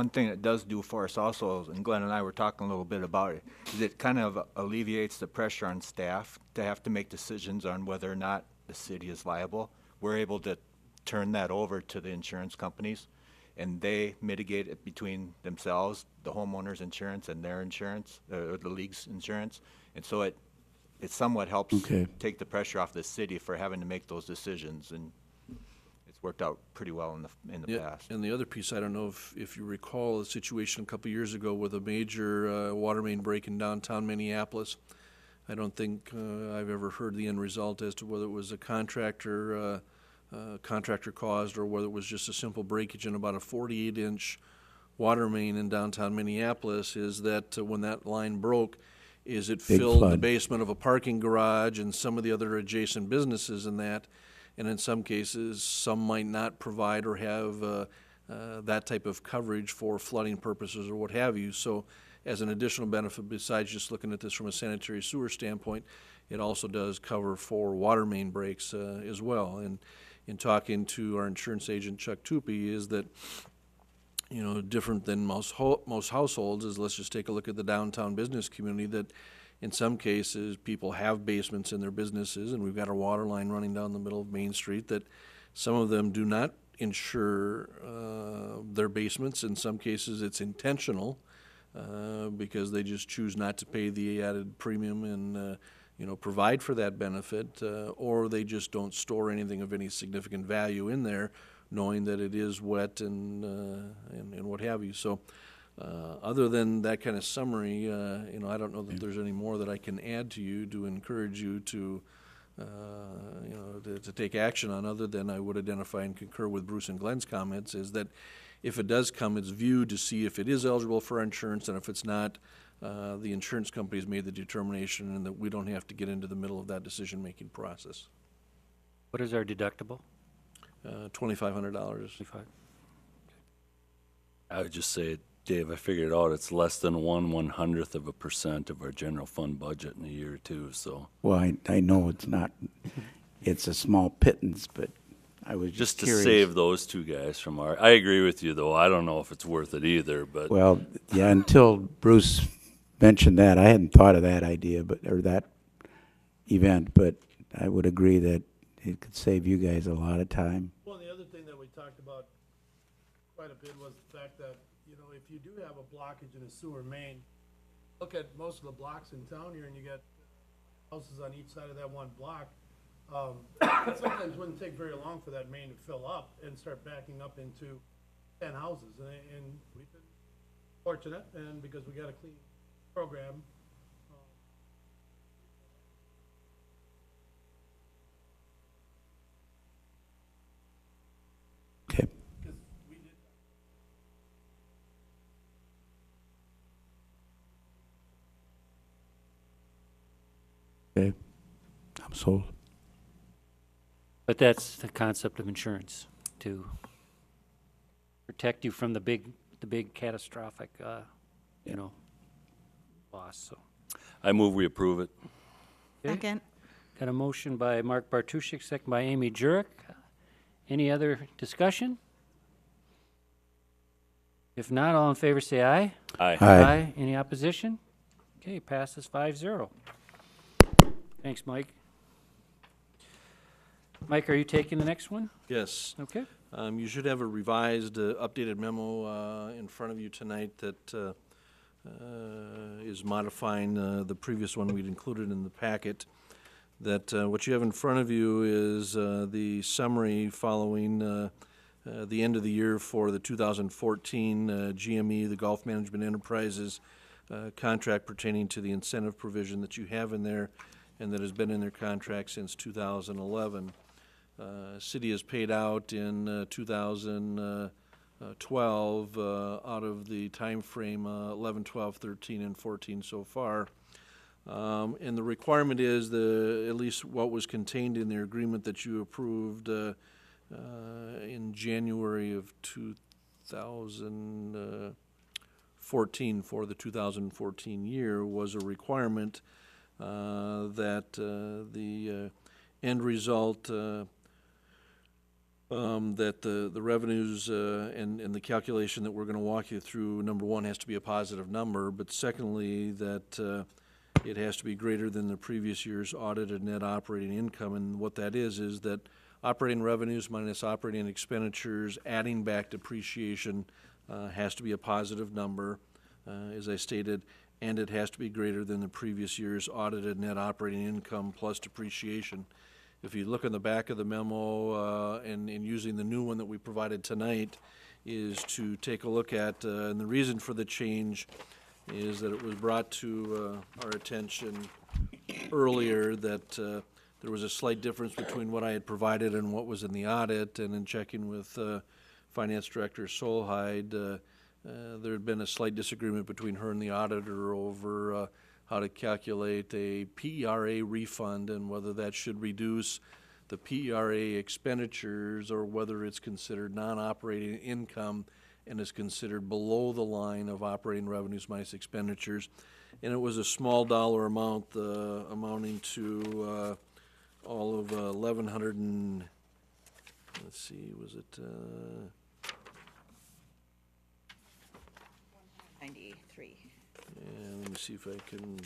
thing it does do for us also, and Glenn and I were talking a little bit about it, is it kind of alleviates the pressure on staff to have to make decisions on whether or not the city is liable. We're able to turn that over to the insurance companies, and they mitigate it between themselves, the homeowner's insurance and their insurance, or the league's insurance. And so it somewhat helps take the pressure off the city for having to make those decisions, and it's worked out pretty well in the past. And the other piece, I don't know if you recall a situation a couple years ago with a major water main break in downtown Minneapolis. I don't think I've ever heard the end result as to whether it was a contractor caused or whether it was just a simple breakage in about a 48-inch water main in downtown Minneapolis, is that when that line broke, is it filled the basement of a parking garage and some of the other adjacent businesses in that. And in some cases, some might not provide or have that type of coverage for flooding purposes or what have you. So as an additional benefit, besides just looking at this from a sanitary sewer standpoint, it also does cover for water main breaks as well. And in talking to our insurance agent, Chuck Tupi, is that, different than most households is, let's just take a look at the downtown business community, that in some cases, people have basements in their businesses, and we've got a water line running down the middle of Main Street that some of them do not insure their basements. In some cases, it's intentional because they just choose not to pay the added premium and provide for that benefit, or they just don't store anything of any significant value in there, knowing that it is wet and what have you. So other than that kind of summary, I don't know that there's any more that I can add to you to encourage you to take action on, other than I would identify and concur with Bruce and Glenn's comments, is that if it does come, it's viewed to see if it is eligible for insurance, and if it's not, the insurance company's made the determination, and that we don't have to get into the middle of that decision-making process. What is our deductible? $2,500. 25. I would just say, Dave, I figured it out. It's less than 1/100% of our general fund budget in a year or two. So. Well, I know it's not. It's a small pittance, but I was just to curious. save those two guys from our. I agree with you, though. I don't know if it's worth it either. But Well, yeah. Until Bruce mentioned that, I hadn't thought of that idea, or that event. But I would agree that it could save you guys a lot of time. Well, the other thing that we talked about quite a bit was the fact that, if you do have a blockage in a sewer main, look at most of the blocks in town here, and you got houses on each side of that one block. It sometimes wouldn't take very long for that main to fill up and start backing up into 10 houses. And we've been fortunate, and because we got a clean program, Okay. Okay. I'm sold. But that's the concept of insurance, to protect you from the big catastrophic, loss. So, I move we approve it. okay. Second. Got a motion by Mark Bartuszczyk, second by Amy Jurek. Any other discussion? If not, all in favor say aye. Aye. Aye. Any opposition? Okay, passes 5-0. Thanks, Mike. Mike, are you taking the next one? Yes. Okay. You should have a revised, updated memo in front of you tonight that is modifying the previous one we'd included in the packet. That what you have in front of you is the summary following the end of the year for the 2014 GME, the Golf Management Enterprises contract pertaining to the incentive provision that you have in there and that has been in their contract since 2011. City has paid out in 2012 out of the time frame 11, 12, 13, and 14 so far. And the requirement is at least what was contained in their agreement that you approved in January of 2014 for the 2014 year was a requirement that the end result that the revenues and the calculation that we're going to walk you through, number one, has to be a positive number, but secondly, that it has to be greater than the previous year's audited net operating income. And what that is that operating revenues minus operating expenditures, adding back depreciation, has to be a positive number, as I stated, and it has to be greater than the previous year's audited net operating income plus depreciation. If you look in the back of the memo and using the new one that we provided tonight, is to take a look at, and the reason for the change is that it was brought to our attention earlier that there was a slight difference between what I had provided and what was in the audit, and in checking with Finance Director Solheid, there had been a slight disagreement between her and the auditor over how to calculate a PERA refund and whether that should reduce the PERA expenditures or whether it's considered non-operating income and is considered below the line of operating revenues minus expenditures. And it was a small dollar amount amounting to all of 1,100 and, let's see, was it 93. and let me see if I can.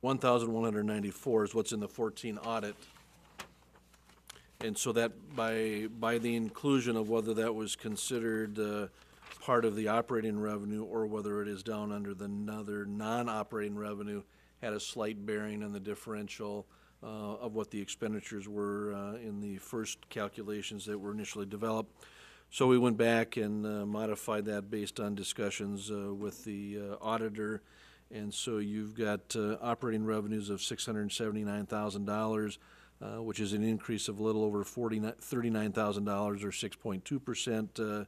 1,194 is what's in the 14 audit. And so that by the inclusion of whether that was considered part of the operating revenue or whether it is down under the other non-operating revenue had a slight bearing on the differential of what the expenditures were in the first calculations that were initially developed. So we went back and modified that based on discussions with the auditor. And so you've got operating revenues of $679,000, which is an increase of a little over $39,000 or 6.2%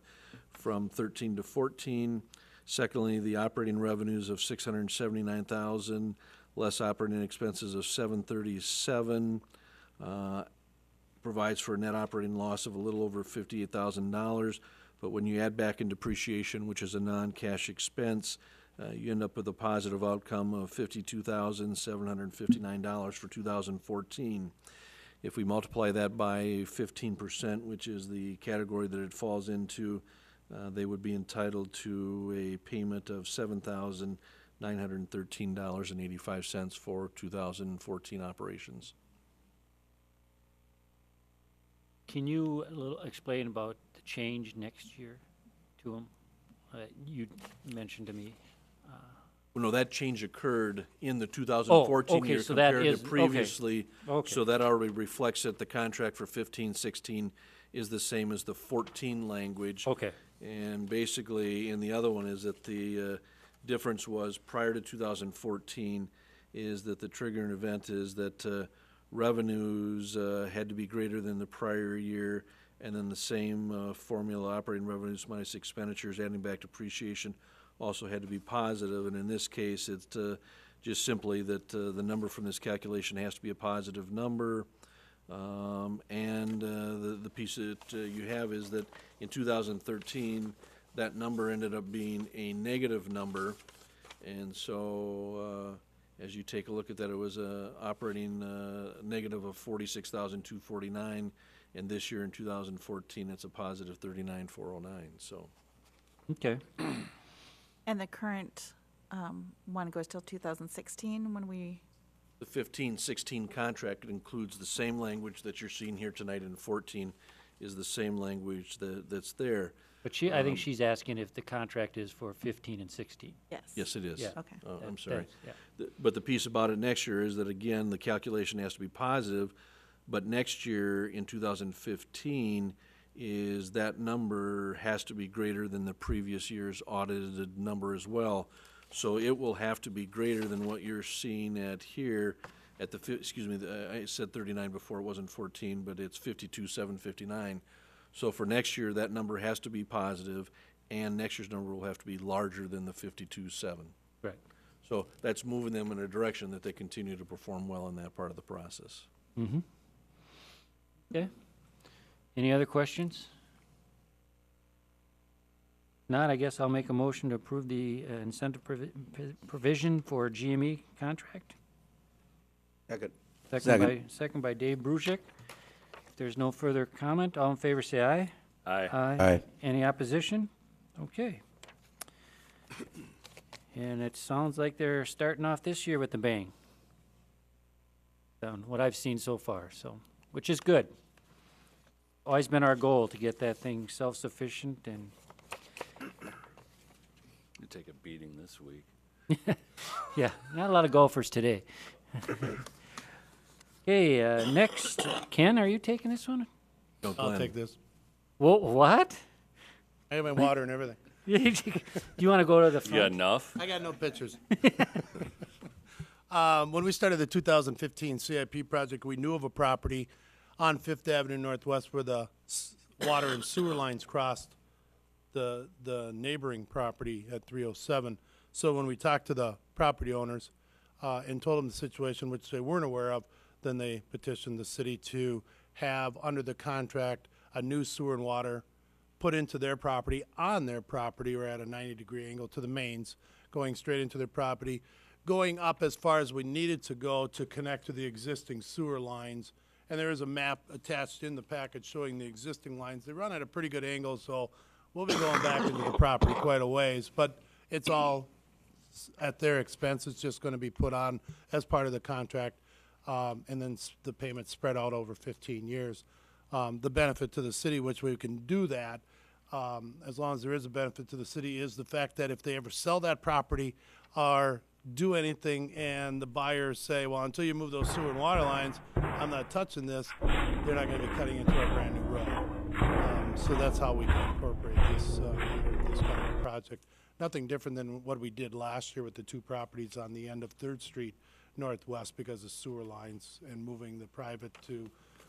from 13 to 14. Secondly, the operating revenues of $679,000 less operating expenses of $737 provides for a net operating loss of a little over $58,000. But when you add back in depreciation, which is a non-cash expense, you end up with a positive outcome of $52,759 for 2014. If we multiply that by 15%, which is the category that it falls into, they would be entitled to a payment of $7,913.85 for 2014 operations. Can you explain about the change next year to them? You mentioned to me. Well, no, that change occurred in the 2014 year so that compared is, to previously. Okay. So that already reflects that the contract for 15, 16 is the same as the 14 language. Okay. And basically, in the other one is that the difference was prior to 2014 is that the triggering event is that revenues had to be greater than the prior year, and then the same formula, operating revenues minus expenditures, adding back depreciation, also had to be positive. And in this case, it's just simply that the number from this calculation has to be a positive number. And the piece that you have is that in 2013, that number ended up being a negative number. And so as you take a look at that, it was a operating negative of $46,249, and this year in 2014, it's a positive $39,409. So, okay. And the current want to go till 2016 when we, The 15-16 contract includes the same language that you're seeing here tonight in 14 is the same language that's there. But I think she's asking if the contract is for 15 and 16. yes. Yes, it is. Yeah. Okay. I'm That- sorry. yeah. But the piece about it next year is that, again, the calculation has to be positive, but next year in 2015 is that number has to be greater than the previous year's audited number as well. So it will have to be greater than what you're seeing at here at the, I said 39 before, it wasn't 14, but it's 52,759. So for next year, that number has to be positive, and next year's number will have to be larger than the 52.7. Right. So that's moving them in a direction that they continue to perform well in that part of the process. Mm-hmm. Okay. Any other questions? Not, I guess I'll make a motion to approve the incentive provision for GME contract. Second. Second by Dave Brusick. If there's no further comment, all in favor say aye. Aye. Aye. Any opposition? Okay. And it sounds like they're starting off this year with a bang. On what I've seen so far, so, which is good. Always been our goal to get that thing self-sufficient and, You take a beating this week. yeah, not a lot of golfers today. Okay, next, Ken, are you taking this one? No, I'll Glenn. take this. Whoa, what? I have my water and everything. Do you want to go to the You got front? enough? I got no pictures. When we started the 2015 CIP project, we knew of a property on Fifth Avenue Northwest where the water and sewer lines crossed the neighboring property at 307. So when we talked to the property owners and told them the situation, which they weren't aware of, then they petitioned the city to have, under the contract, a new sewer and water put into their property, on their property, or at a 90-degree angle to the mains, going straight into their property, going up as far as we needed to go to connect to the existing sewer lines. And there is a map attached in the package showing the existing lines. They run at a pretty good angle, so we'll be going back into the property quite a ways. But it's all at their expense. It's just going to be put on as part of the contract, and then the payment spread out over 15 years. The benefit to the city, which we can do that, as long as there is a benefit to the city, is the fact that if they ever sell that property or do anything and the buyers say, well, until you move those sewer and water lines, I'm not touching this, they're not going to be cutting into a brand new road. So that's how we can incorporate this, this kind of project. Nothing different than what we did last year with the two properties on the end of 3rd Street Northwest because of sewer lines and moving the private to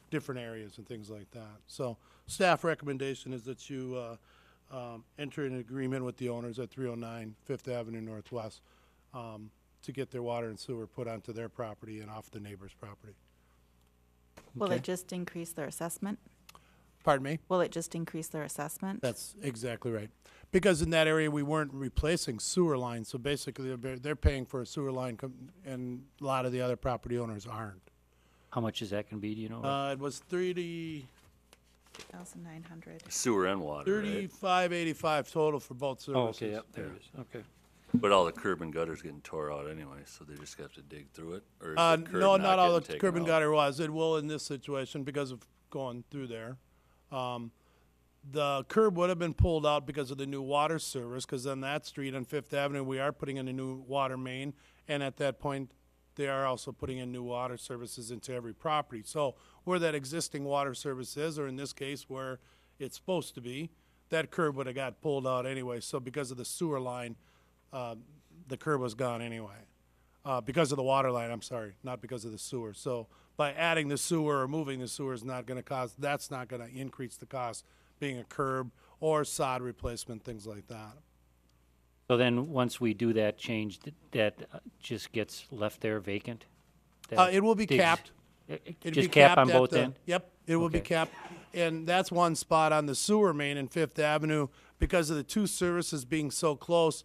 different areas and things like that. So staff recommendation is that you enter an agreement with the owners at 309 Fifth Avenue Northwest to get their water and sewer put onto their property and off the neighbor's property. Will Okay. it just increase their assessment? Pardon me? Will it just increase their assessment? That's exactly right. Because in that area, we weren't replacing sewer lines, so basically they're paying for a sewer line, and a lot of the other property owners aren't. How much is that going to be, do you know? It was 1,900. Sewer and water, right? 3585 total for both Oh, services. okay, yep, there it is, okay. But all the curb and gutter's getting tore out anyway, so they just have to dig through it? Or is the curb No, not all getting the taken curb and out? gutter was. It will in this situation because of going through there. The curb would have been pulled out because of the new water service, because on that street on Fifth Avenue, we are putting in a new water main, and at that point, they are also putting in new water services into every property. So where that existing water service is, or in this case, where it's supposed to be, that curb would have got pulled out anyway. So because of the sewer line, the curb was gone anyway. Because of the water line, I'm sorry, not because of the sewer. So by adding the sewer or moving the sewer is not going to cost, that's not going to increase the cost, being a curb or sod replacement, things like that. So then, once we do that change, that just gets left there vacant? That It will be digs- capped. Just cap on at both the- ends? Yep, it will be Okay. capped. And that's one spot on the sewer main in Fifth Avenue, because of the two services being so close,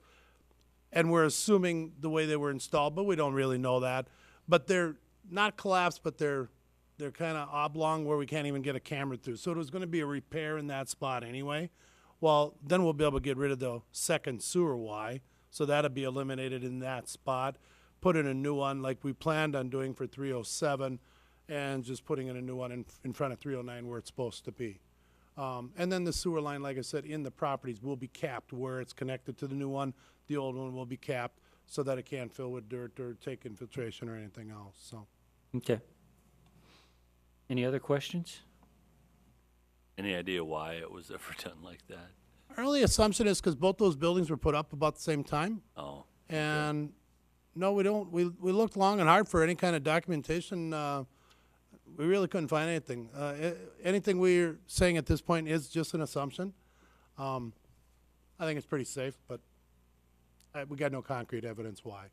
and we're assuming the way they were installed, but we don't really know that. But they're not collapsed, but they're kind of oblong where we can't even get a camera through. So it was going to be a repair in that spot anyway. Well, then we'll be able to get rid of the second sewer Y, So that'll be eliminated in that spot. Put in a new one like we planned on doing for 307, and just putting in a new one in front of 309 where it's supposed to be. And then the sewer line, like I said, in the properties will be capped where it's connected to the new one. The old one will be capped so that it can't fill with dirt or take infiltration or anything else, so. Okay. Any other questions? Any idea why it was ever done like that? Our only assumption is because both those buildings were put up about the same time. Oh. And no, we don't. We looked long and hard for any kind of documentation. We really couldn't find anything. Anything we're saying at this point is just an assumption. I think it's pretty safe, but we got no concrete evidence why.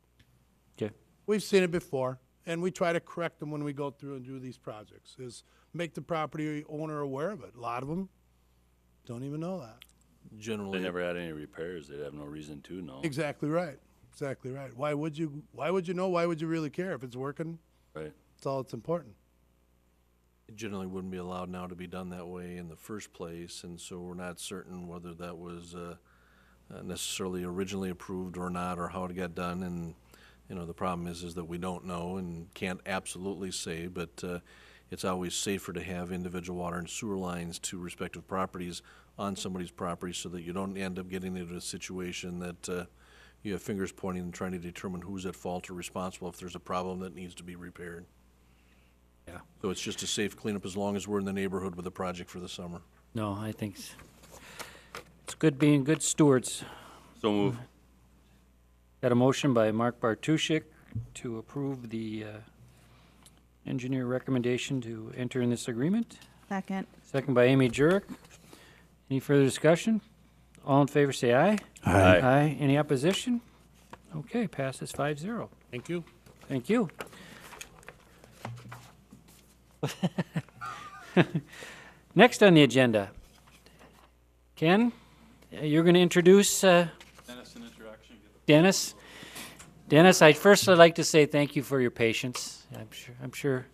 Okay. We've seen it before, and we try to correct them when we go through and do these projects, is make the property owner aware of it. A lot of them don't even know that. Generally, They never had any repairs. They'd have no reason to know. Exactly right. Exactly right. Why would you know? Why would you really care? If it's working, Right. that's all that's important. it generally wouldn't be allowed now to be done that way in the first place, and so we're not certain whether that was necessarily originally approved or not, or how it got done. And the problem is that we don't know and can't absolutely say, but it's always safer to have individual water and sewer lines to respective properties on somebody's property, so that you don't end up getting into a situation that you have fingers pointing and trying to determine who's at fault or responsible if there's a problem that needs to be repaired. Yeah. So it's just a safe cleanup as long as we're in the neighborhood with a project for the summer. No, I think it's good being good stewards. So move. Got a motion by Mark Bartuszczyk to approve the engineer recommendation to enter in this agreement. Second. Second by Amy Jurek. Any further discussion? All in favor say aye. Aye. Aye. Any opposition? Okay, passes 5-0. Thank you. Thank you. Next on the agenda, Ken, you're going to introduce Dennis, an introduction. Dennis. Dennis, I'd like to say thank you for your patience. I'm sure.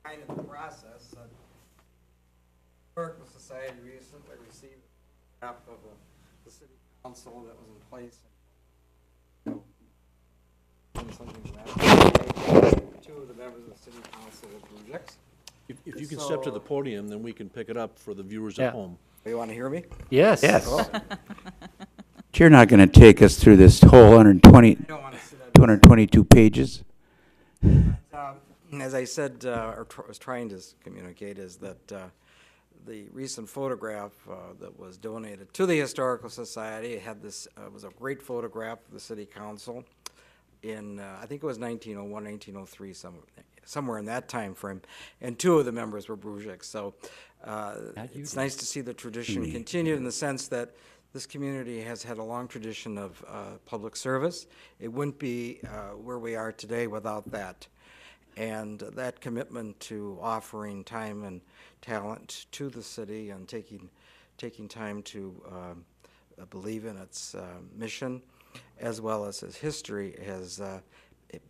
Kind of the process. Historical Society recently received a draft of the city council that was in place. Two of the members of the city council were projects. If you can step to the podium, then we can pick it up for the viewers at home. You want to hear me? Yes. Yes. You're not going to take us through this whole 222 pages? As I said, or was trying to communicate, is that the recent photograph that was donated to the Historical Society had this was a great photograph of the City Council in I think it was 1901, 1903, somewhere in that time frame, and two of the members were Brujiks. So it's nice to see the tradition continued in the sense that this community has had a long tradition of public service. It wouldn't be where we are today without that. And that commitment to offering time and talent to the city and taking time to believe in its mission, as well as its history,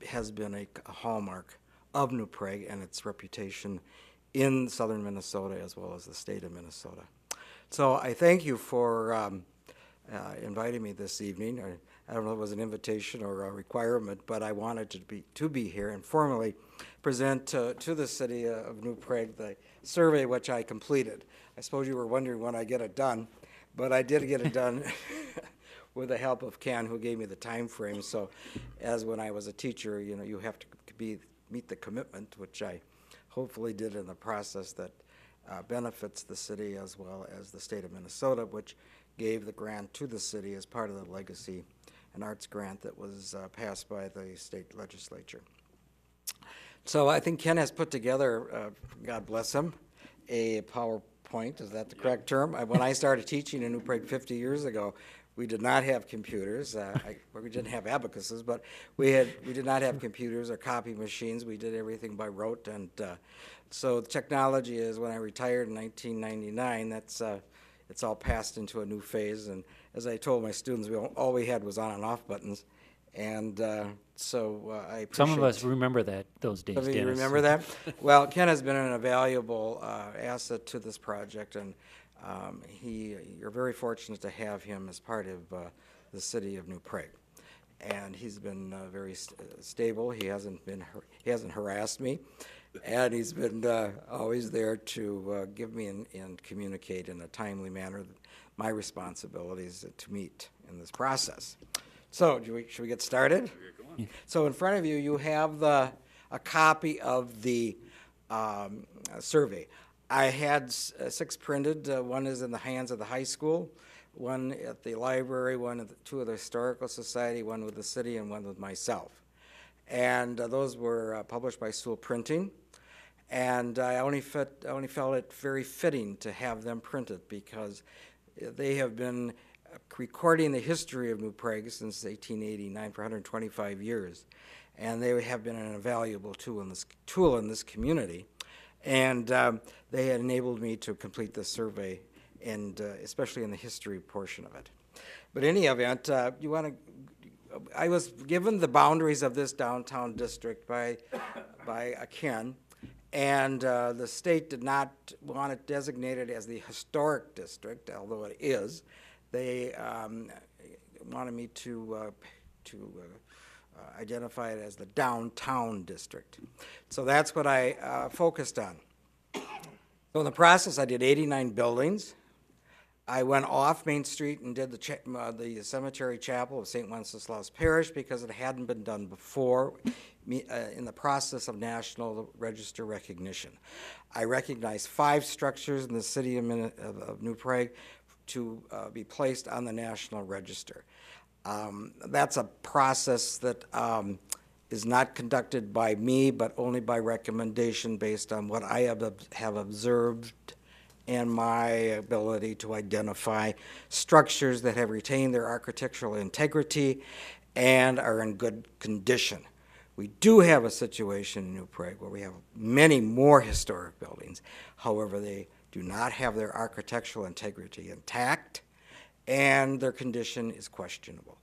has been a hallmark of New Prague and its reputation in southern Minnesota as well as the state of Minnesota. So I thank you for inviting me this evening. I don't know if it was an invitation or a requirement, but I wanted to be here and formally present to the city of New Prague the survey which I completed. I suppose you were wondering when I get it done, but I did get it done with the help of Ken, who gave me the time frame. So as when I was a teacher, you have to meet the commitment, which I hopefully did in the process that benefits the city as well as the state of Minnesota, which gave the grant to the city as part of the Legacy and Arts grant that was passed by the state legislature. So I think Ken has put together, God bless him, a PowerPoint. Is that the correct term? When I started teaching in New Prague 50 years ago, we did not have computers. We didn't have abacuses, but we did not have computers or copy machines. We did everything by rote, and so the technology is, when I retired in 1999, it's all passed into a new phase. And as I told my students, all we had was on and off buttons, and So I appreciate. Some of us remember those days, Some of you Dennis. remember that? Well, Ken has been an invaluable asset to this project, and you're very fortunate to have him as part of the city of New Prague. And he's been very stable. He hasn't harassed me, and he's been always there to give me and communicate in a timely manner my responsibilities to meet in this process. So, should we get started? So, in front of you, you have a copy of the survey. I had 6 printed. One is in the hands of the high school, one at the library, two at the Historical Society, one with the city, and one with myself. And those were published by Sewell Printing. And I only felt it very fitting to have them printed because they have been recording the history of New Prague since 1889 for 125 years. And they have been an invaluable tool in this community. And they had enabled me to complete this survey, and especially in the history portion of it. But in any event, I was given the boundaries of this downtown district by Ken, and the state did not want it designated as the historic district, although it is. They wanted me to identify it as the downtown district. So that's what I focused on. So in the process, I did 89 buildings. I went off Main Street and did the cemetery chapel of St. Wenceslaus Parish because it hadn't been done before in the process of National Register recognition. I recognized 5 structures in the city of New Prague to be placed on the National Register. That's a process that is not conducted by me, but only by recommendation based on what I have observed and my ability to identify structures that have retained their architectural integrity and are in good condition. We do have a situation in New Prague where we have many more historic buildings. However, they do not have their architectural integrity intact, and their condition is questionable.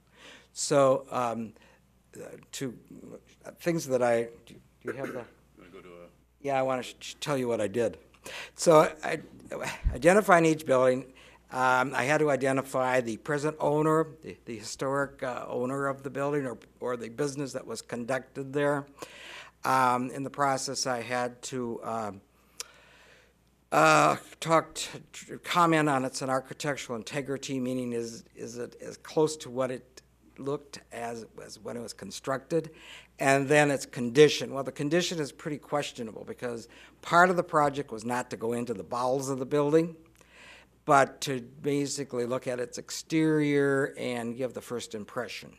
So, to things that do you have the? You want to go to a? Yeah, I want to tell you what I did. So, identifying each building, I had to identify the present owner, the historic owner of the building, or the business that was conducted there. In the process, I had to comment on its architectural integrity, meaning is it as close to what it looked as when it was constructed, and then its condition. Well, the condition is pretty questionable because part of the project was not to go into the bowels of the building, but to basically look at its exterior and give the first impression.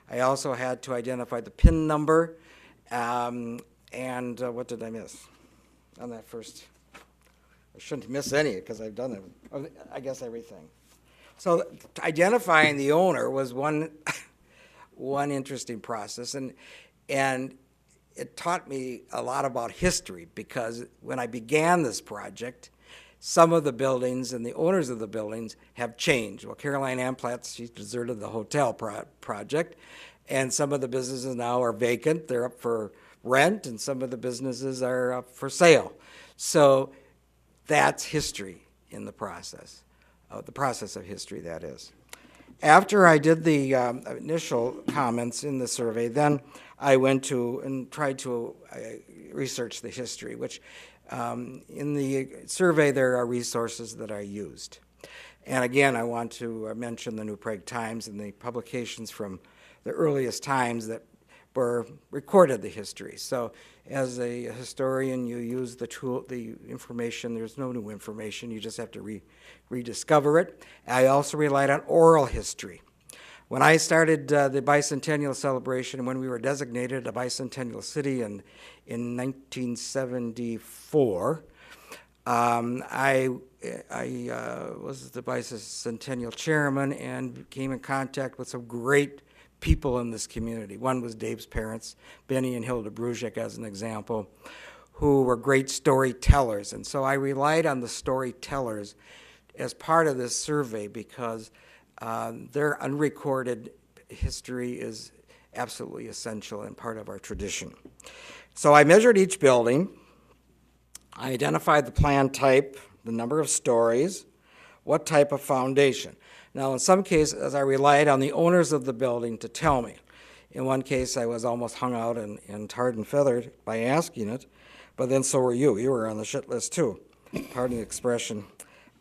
I also had to identify the PIN number, and what did I miss on that first? I shouldn't miss any because I've done it, I guess everything. So identifying the owner was one interesting process, and it taught me a lot about history because when I began this project, some of the buildings and the owners of the buildings have changed. Well, Caroline Amplatz, she's deserted the hotel project, and some of the businesses now are vacant. They're up for rent, and some of the businesses are up for sale. So that's history in the process of history, that is. After I did the initial comments in the survey, then I went to and tried to research the history, which in the survey there are resources that I used. And again, I want to mention the New Prague Times and the publications from the earliest times that recorded the history. So as a historian, you use the information. There's no new information. You just have to rediscover it. I also relied on oral history. When I started the bicentennial celebration, when we were designated a bicentennial city in 1974, I was the bicentennial chairman and came in contact with some great people in this community. One was Dave's parents, Benny and Hilda Bruzek as an example, who were great storytellers. And so I relied on the storytellers as part of this survey because their unrecorded history is absolutely essential and part of our tradition. So I measured each building. I identified the plan type, the number of stories, what type of foundation. Now, in some cases, I relied on the owners of the building to tell me. In one case, I was almost hung out and tarred and feathered by asking it, but then so were you. You were on the shit list too, pardon the expression.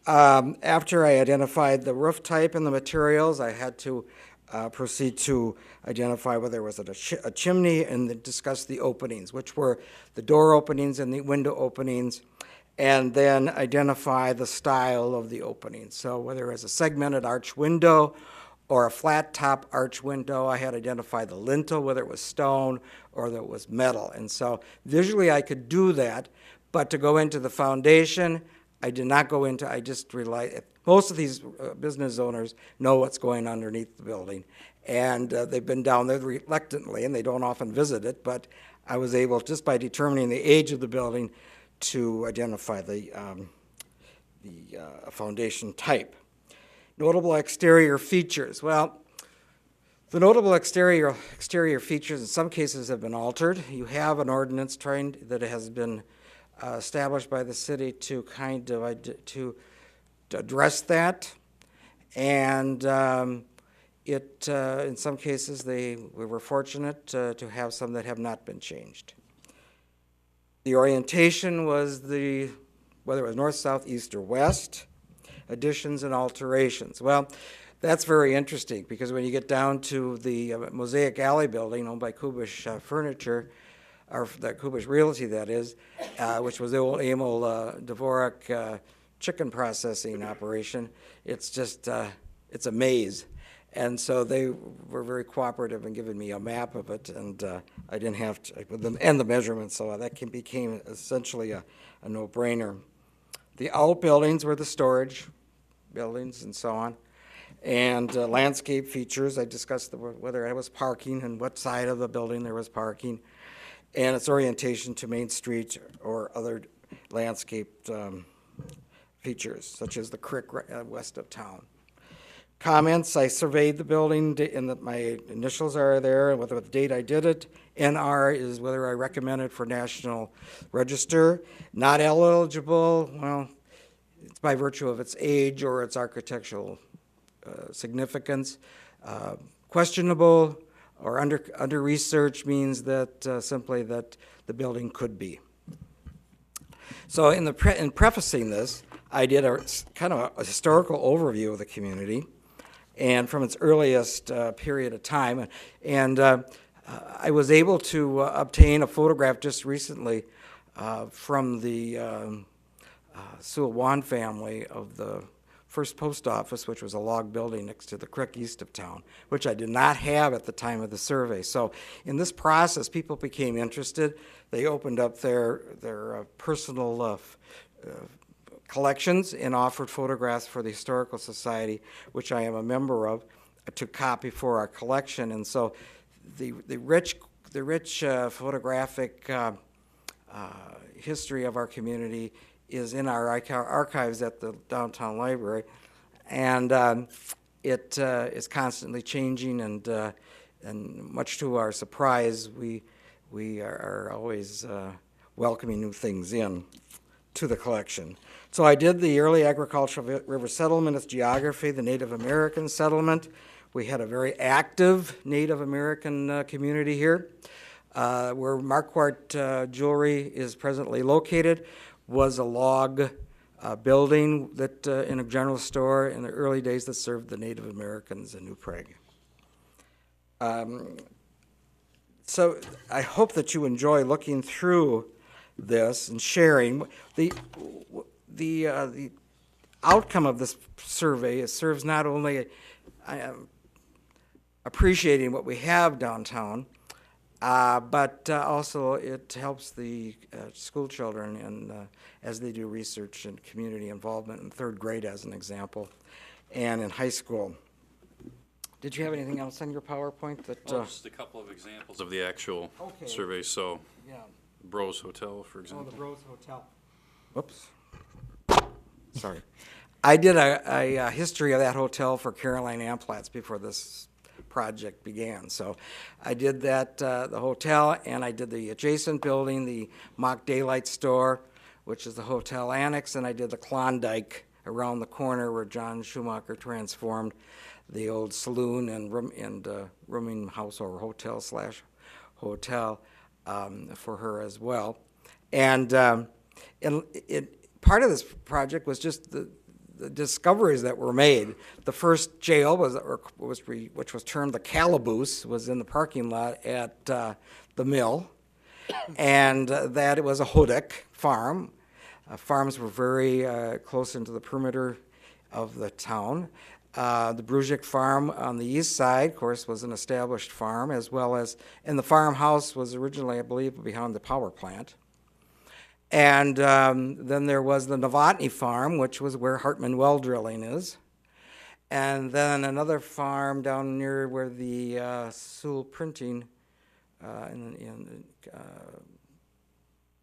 After I identified the roof type and the materials, I had to proceed to identify whether it was a chimney and then discuss the openings, which were the door openings and the window openings, and then identify the style of the opening. So whether it was a segmented arch window or a flat top arch window, I had identified the lintel, whether it was stone or that it was metal. And so visually I could do that, but to go into the foundation, I did not go into, I just relied, most of these business owners know what's going underneath the building. And they've been down there reluctantly, and they don't often visit it, but I was able, just by determining the age of the building, to identify the foundation type. Notable exterior features. Well, the notable exterior features in some cases have been altered. You have an ordinance that has been established by the city to kind of to address that, and in some cases we were fortunate to have some that have not been changed. The orientation was whether it was north, south, east, or west, additions and alterations. Well, that's very interesting because when you get down to the Mosaic Alley building owned by Kubish Furniture, or the Kubish Realty, that is, which was the old Emil Dvorak chicken processing operation, it's just, it's a maze. And so they were very cooperative in giving me a map of it, and I didn't have to, and the measurements, so that became essentially a no-brainer. The outbuildings were the storage buildings and so on. And landscape features, I discussed whether it was parking and what side of the building there was parking, and its orientation to Main Street or other landscaped features, such as the creek west of town. Comments, I surveyed the building, and my initials are there, and what date I did it. NR is whether I recommend it for National Register. Not eligible, well, it's by virtue of its age or its architectural significance. Questionable or under research means that simply that the building could be. So in prefacing this, I did a kind of a historical overview of the community, and from its earliest period of time, and I was able to obtain a photograph just recently from the Sewell Wan family of the first post office, which was a log building next to the creek east of town, which I did not have at the time of the survey. So in this process, people became interested. They opened up their personal collections and offered photographs for the Historical Society, which I am a member of, to copy for our collection. And so the rich photographic history of our community is in our archives at the downtown library, and it is constantly changing, and much to our surprise, we are always welcoming new things in to the collection. So I did the early agricultural river settlement, its geography, the Native American settlement. We had a very active Native American community here. Where Marquardt Jewelry is presently located was a log building that in a general store in the early days that served the Native Americans in New Prague. So I hope that you enjoy looking through this and sharing. The outcome of this survey serves not only appreciating what we have downtown, but also it helps the school children and as they do research and community involvement in third grade, as an example, and in high school. Did you have anything else on your PowerPoint? Just a couple of examples of the actual survey. So, yeah. Bros Hotel, for example. Oh, the Bros Hotel. Whoops. Sorry. I did a history of that hotel for Caroline Amplatz before this project began. So I did that, the hotel, and I did the adjacent building, the Mock Daylight Store, which is the hotel annex, and I did the Klondike around the corner where John Schumacher transformed the old saloon and rooming house or hotel slash hotel for her as well. And part of this project was just the discoveries that were made. The first jail which was termed the Calaboose, was in the parking lot at the mill, and that it was a Hodak farm. Farms were very close into the perimeter of the town. The Bruzek farm on the east side, of course, was an established farm, as well as, and the farmhouse was originally, I believe, behind the power plant. And then there was the Novotny farm, which was where Hartman well drilling is. And then another farm down near where the Sewell Printing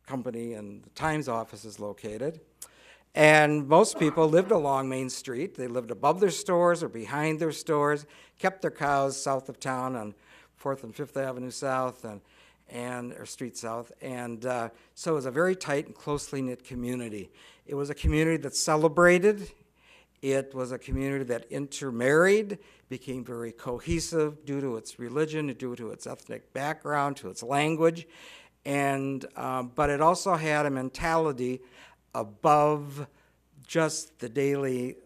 company and the Times office is located. And most people lived along Main Street. They lived above their stores or behind their stores, kept their cows south of town on 4th and 5th Avenue South or Street South. And so it was a very tight and closely knit community. It was a community that celebrated. It was a community that intermarried, became very cohesive due to its religion, due to its ethnic background, to its language. And but it also had a mentality above just the daily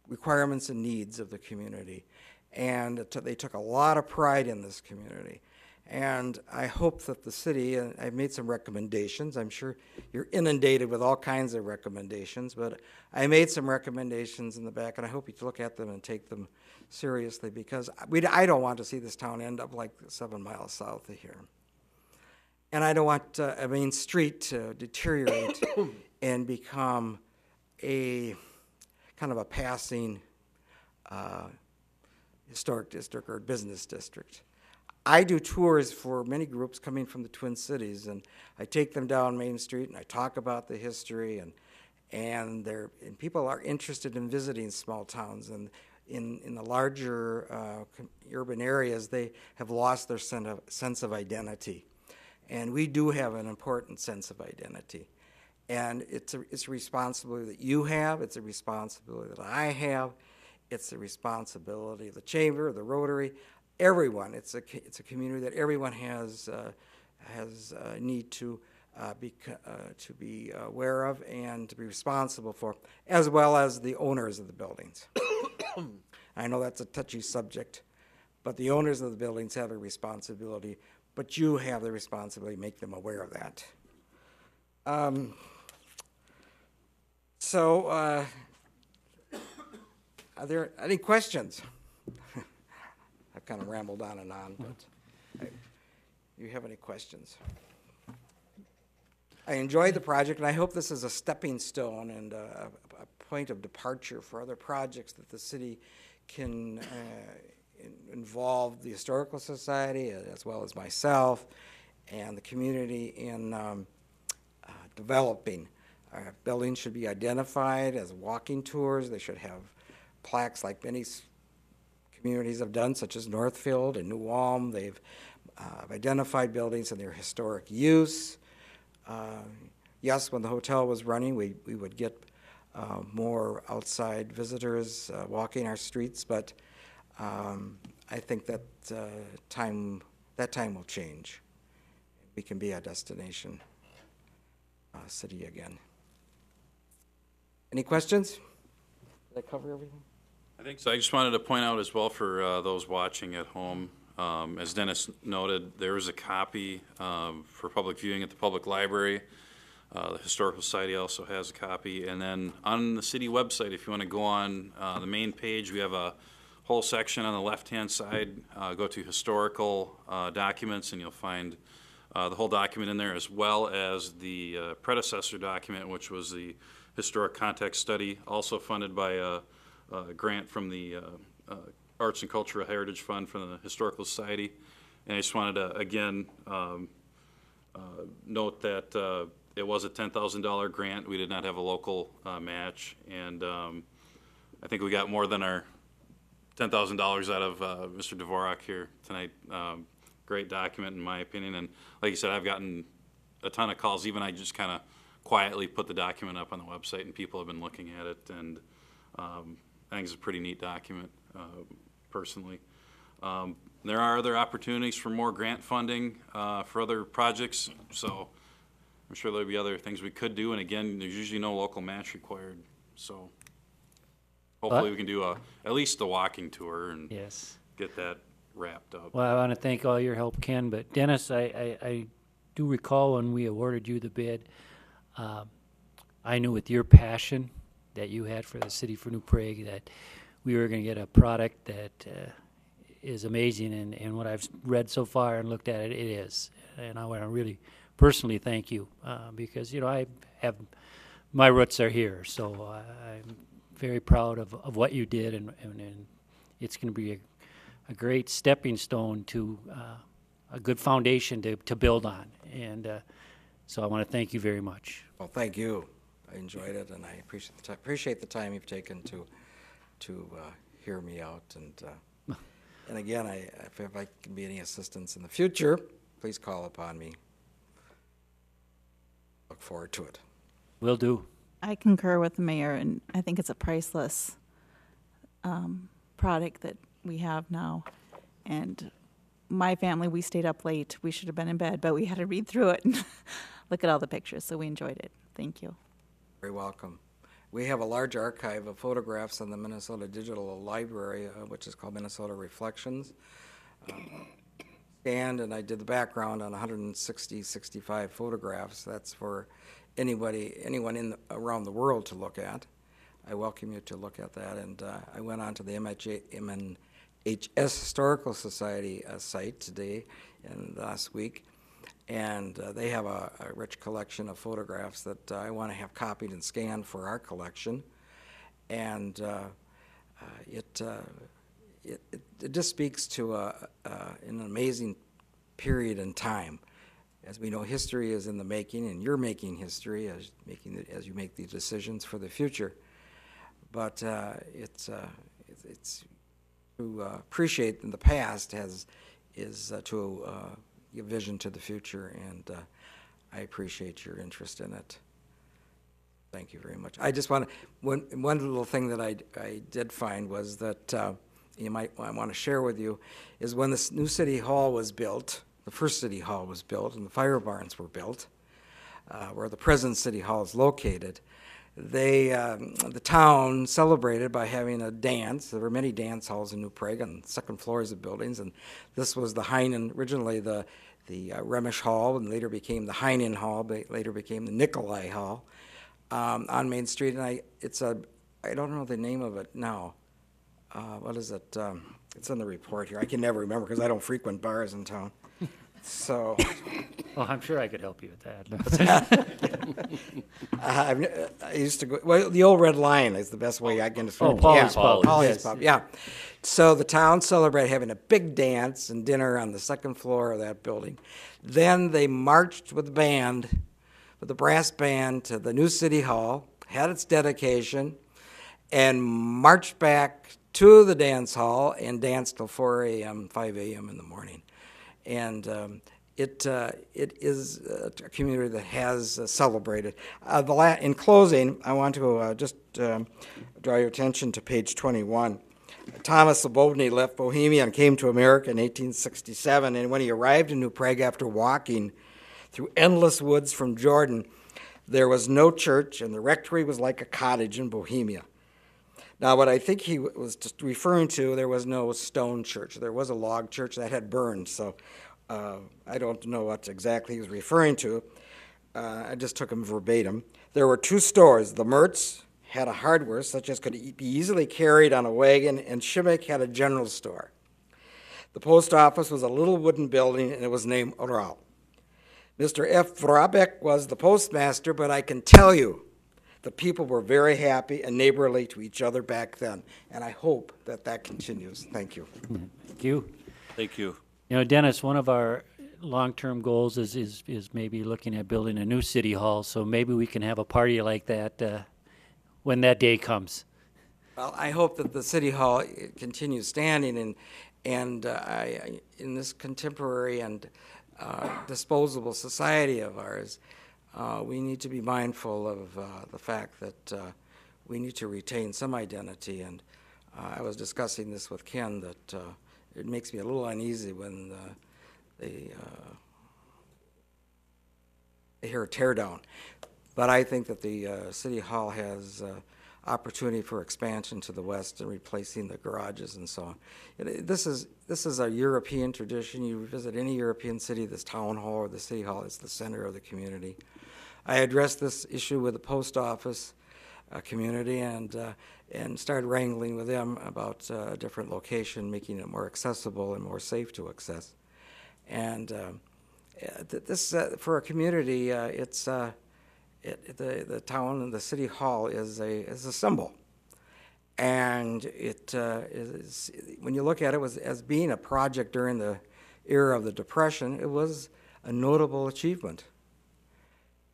requirements and needs of the community. And they took a lot of pride in this community. And I hope that the city, and I've made some recommendations, I'm sure you're inundated with all kinds of recommendations, but I made some recommendations in the back, and I hope you look at them and take them seriously, because I don't want to see this town end up like 7 miles south of here. And I don't want Main Street to deteriorate and become a kind of a passing historic district or business district. I do tours for many groups coming from the Twin Cities, and I take them down Main Street and I talk about the history, and people are interested in visiting small towns. And in the larger urban areas, they have lost their sense of identity. And we do have an important sense of identity. And it's a responsibility that you have, it's a responsibility that I have, it's a responsibility of the Chamber, the Rotary, everyone. It's a community that everyone has a need to be aware of and to be responsible for, as well as the owners of the buildings. I know that's a touchy subject, but the owners of the buildings have a responsibility, but you have the responsibility to make them aware of that. Are there any questions? I've kind of rambled on and on, but do you have any questions? I enjoyed the project, and I hope this is a stepping stone and a point of departure for other projects that the city can involve the Historical Society, as well as myself, and the community in developing. Buildings should be identified as walking tours. They should have plaques like many communities have done, such as Northfield and New Ulm. They've identified buildings and their historic use. Yes, when the hotel was running, we would get more outside visitors walking our streets, but I think that time will change. We can be a destination city again. Any questions? Did I cover everything? I think so. I just wanted to point out as well for those watching at home, as Dennis noted, there is a copy for public viewing at the public library. The Historical Society also has a copy. And then on the city website, if you want to go on the main page, we have a whole section on the left-hand side. Go to historical documents, and you'll find the whole document in there, as well as the predecessor document, which was the historic context study, also funded by a grant from the Arts and Cultural Heritage Fund from the Historical Society. And I just wanted to, again, note that it was a $10,000 grant. We did not have a local match, and I think we got more than our $10,000 out of Mr. Dvorak here tonight. Great document in my opinion, and like you said, I've gotten a ton of calls. Even I just kind of quietly put the document up on the website, and people have been looking at it, and I think it's a pretty neat document, personally. There are other opportunities for more grant funding for other projects, so I'm sure there'll be other things we could do, and again, there's usually no local match required, so hopefully we can do at least a walking tour and Yes. get that wrapped up. Well, I want to thank all your help, Ken, but Dennis, I do recall when we awarded you the bid, I knew with your passion that you had for the city for New Prague that we were going to get a product that is amazing, and what I've read so far and looked at it, it is. And I want to really personally thank you because, you know, I have, my roots are here, so I'm very proud of what you did, and it's going to be a great stepping stone to a good foundation to build on. And so I want to thank you very much. Well, thank you. I enjoyed it, and I appreciate the time you've taken to hear me out. And again, if I can be any assistance in the future, please call upon me. Look forward to it. Will do. I concur with the mayor, and I think it's a priceless product that we have now. And my family, we stayed up late. We should have been in bed, but we had to read through it and look at all the pictures, so we enjoyed it. Thank you. Very welcome. We have a large archive of photographs in the Minnesota Digital Library, which is called Minnesota Reflections. And I did the background on 65 photographs. That's for anyone around the world to look at. I welcome you to look at that. And I went on to the MNHS Historical Society site today and last week, and they have a rich collection of photographs that I want to have copied and scanned for our collection. And it just speaks to an amazing period in time. As we know, history is in the making, and you're making history as you make these decisions for the future. But it's to appreciate in the past is to give vision to the future, and I appreciate your interest in it. Thank you very much. I just want to, one little thing that I did find was that I want to share with you is when this new city hall was built, the first city hall was built, and the fire barns were built, where the present city hall is located. The town celebrated by having a dance. There were many dance halls in New Prague on second floors of buildings, and this was the Heinen, originally the Remish Hall, and later became the Heinen Hall, later became the Nikolai Hall on Main Street. And I don't know the name of it now. What is it? It's in the report here. I can never remember because I don't frequent bars in town. So, well, I'm sure I could help you with that. I used to go. Well, the old Red Lion is the best way I can describe. Oh, Paulie's Pub. Paulie's Pub. Yeah. So the town celebrated having a big dance and dinner on the second floor of that building. Then they marched with the band, with the brass band, to the new city hall, had its dedication, and marched back to the dance hall and danced till 4 a.m., 5 a.m. in the morning. And it is a community that has celebrated. In closing, I want to just draw your attention to page 21. Thomas Lubovny left Bohemia and came to America in 1867, and when he arrived in New Prague after walking through endless woods from Jordan, there was no church, and the rectory was like a cottage in Bohemia. Now, what I think he was just referring to, there was no stone church. There was a log church that had burned, so I don't know what exactly he was referring to. I just took him verbatim. There were 2 stores. The Mertz had a hardware such as could be easily carried on a wagon, and Shimmick had a general store. The post office was a little wooden building, and it was named Oral. Mr. F. Vrabeck was the postmaster, but I can tell you, the people were very happy and neighborly to each other back then, and I hope that that continues. Thank you. Thank you. Thank you. You know, Dennis, one of our long-term goals is maybe looking at building a new city hall, so maybe we can have a party like that when that day comes. Well, I hope that the City Hall continues standing, and in this contemporary and disposable society of ours, we need to be mindful of the fact that we need to retain some identity. And I was discussing this with Ken, that it makes me a little uneasy when they hear a tear down. But I think that the City Hall has opportunity for expansion to the west and replacing the garages and so on. This is a European tradition. You visit any European city, this town hall or the City Hall is the center of the community. I addressed this issue with the post office community and started wrangling with them about a different location, making it more accessible and more safe to access. And this for a community, it's the town and the City Hall is a symbol, and it is, when you look at it as being a project during the era of the Depression, it was a notable achievement.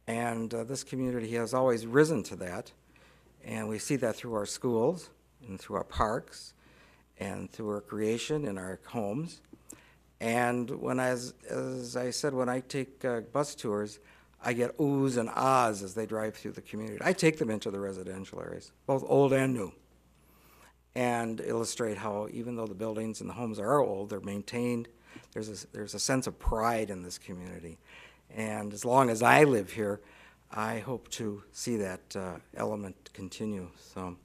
And this community has always risen to that, and we see that through our schools and through our parks and through our creation in our homes. And when as I said, when I take bus tours, I get oohs and ahs as they drive through the community. I take them into the residential areas, both old and new, and illustrate how even though the buildings and the homes are old, they're maintained. There's a sense of pride in this community. And as long as I live here, I hope to see that element continue. So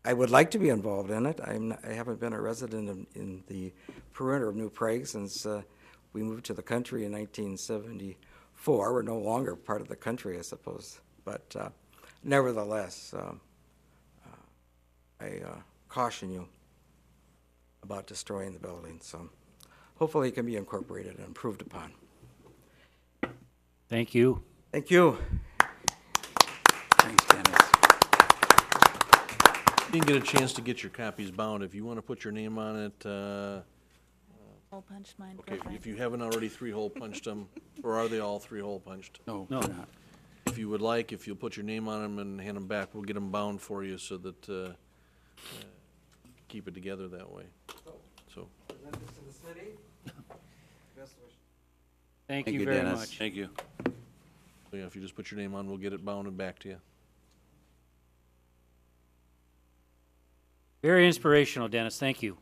I would like to be involved in it. I haven't been a resident in the perimeter of New Prague since we moved to the country in 1974. We're no longer part of the country, I suppose. But nevertheless, I caution you about destroying the building. So hopefully it can be incorporated and improved upon. Thank you. Thank you. Thanks, Dennis. Didn't get a chance to get your copies bound. If you want to put your name on it, Hole punch mine. okay, if you haven't already 3-hole punched them, or are they all 3-hole punched? No, No. we're not. If you would like, if you'll put your name on them and hand them back, we'll get them bound for you so that, keep it together that way. So, Present this to the city. Best wishes. Thank Thank you you, very Dennis. much. Thank you. yeah, if you just put your name on, we'll get it bound and back to you. Very inspirational, Dennis. Thank you.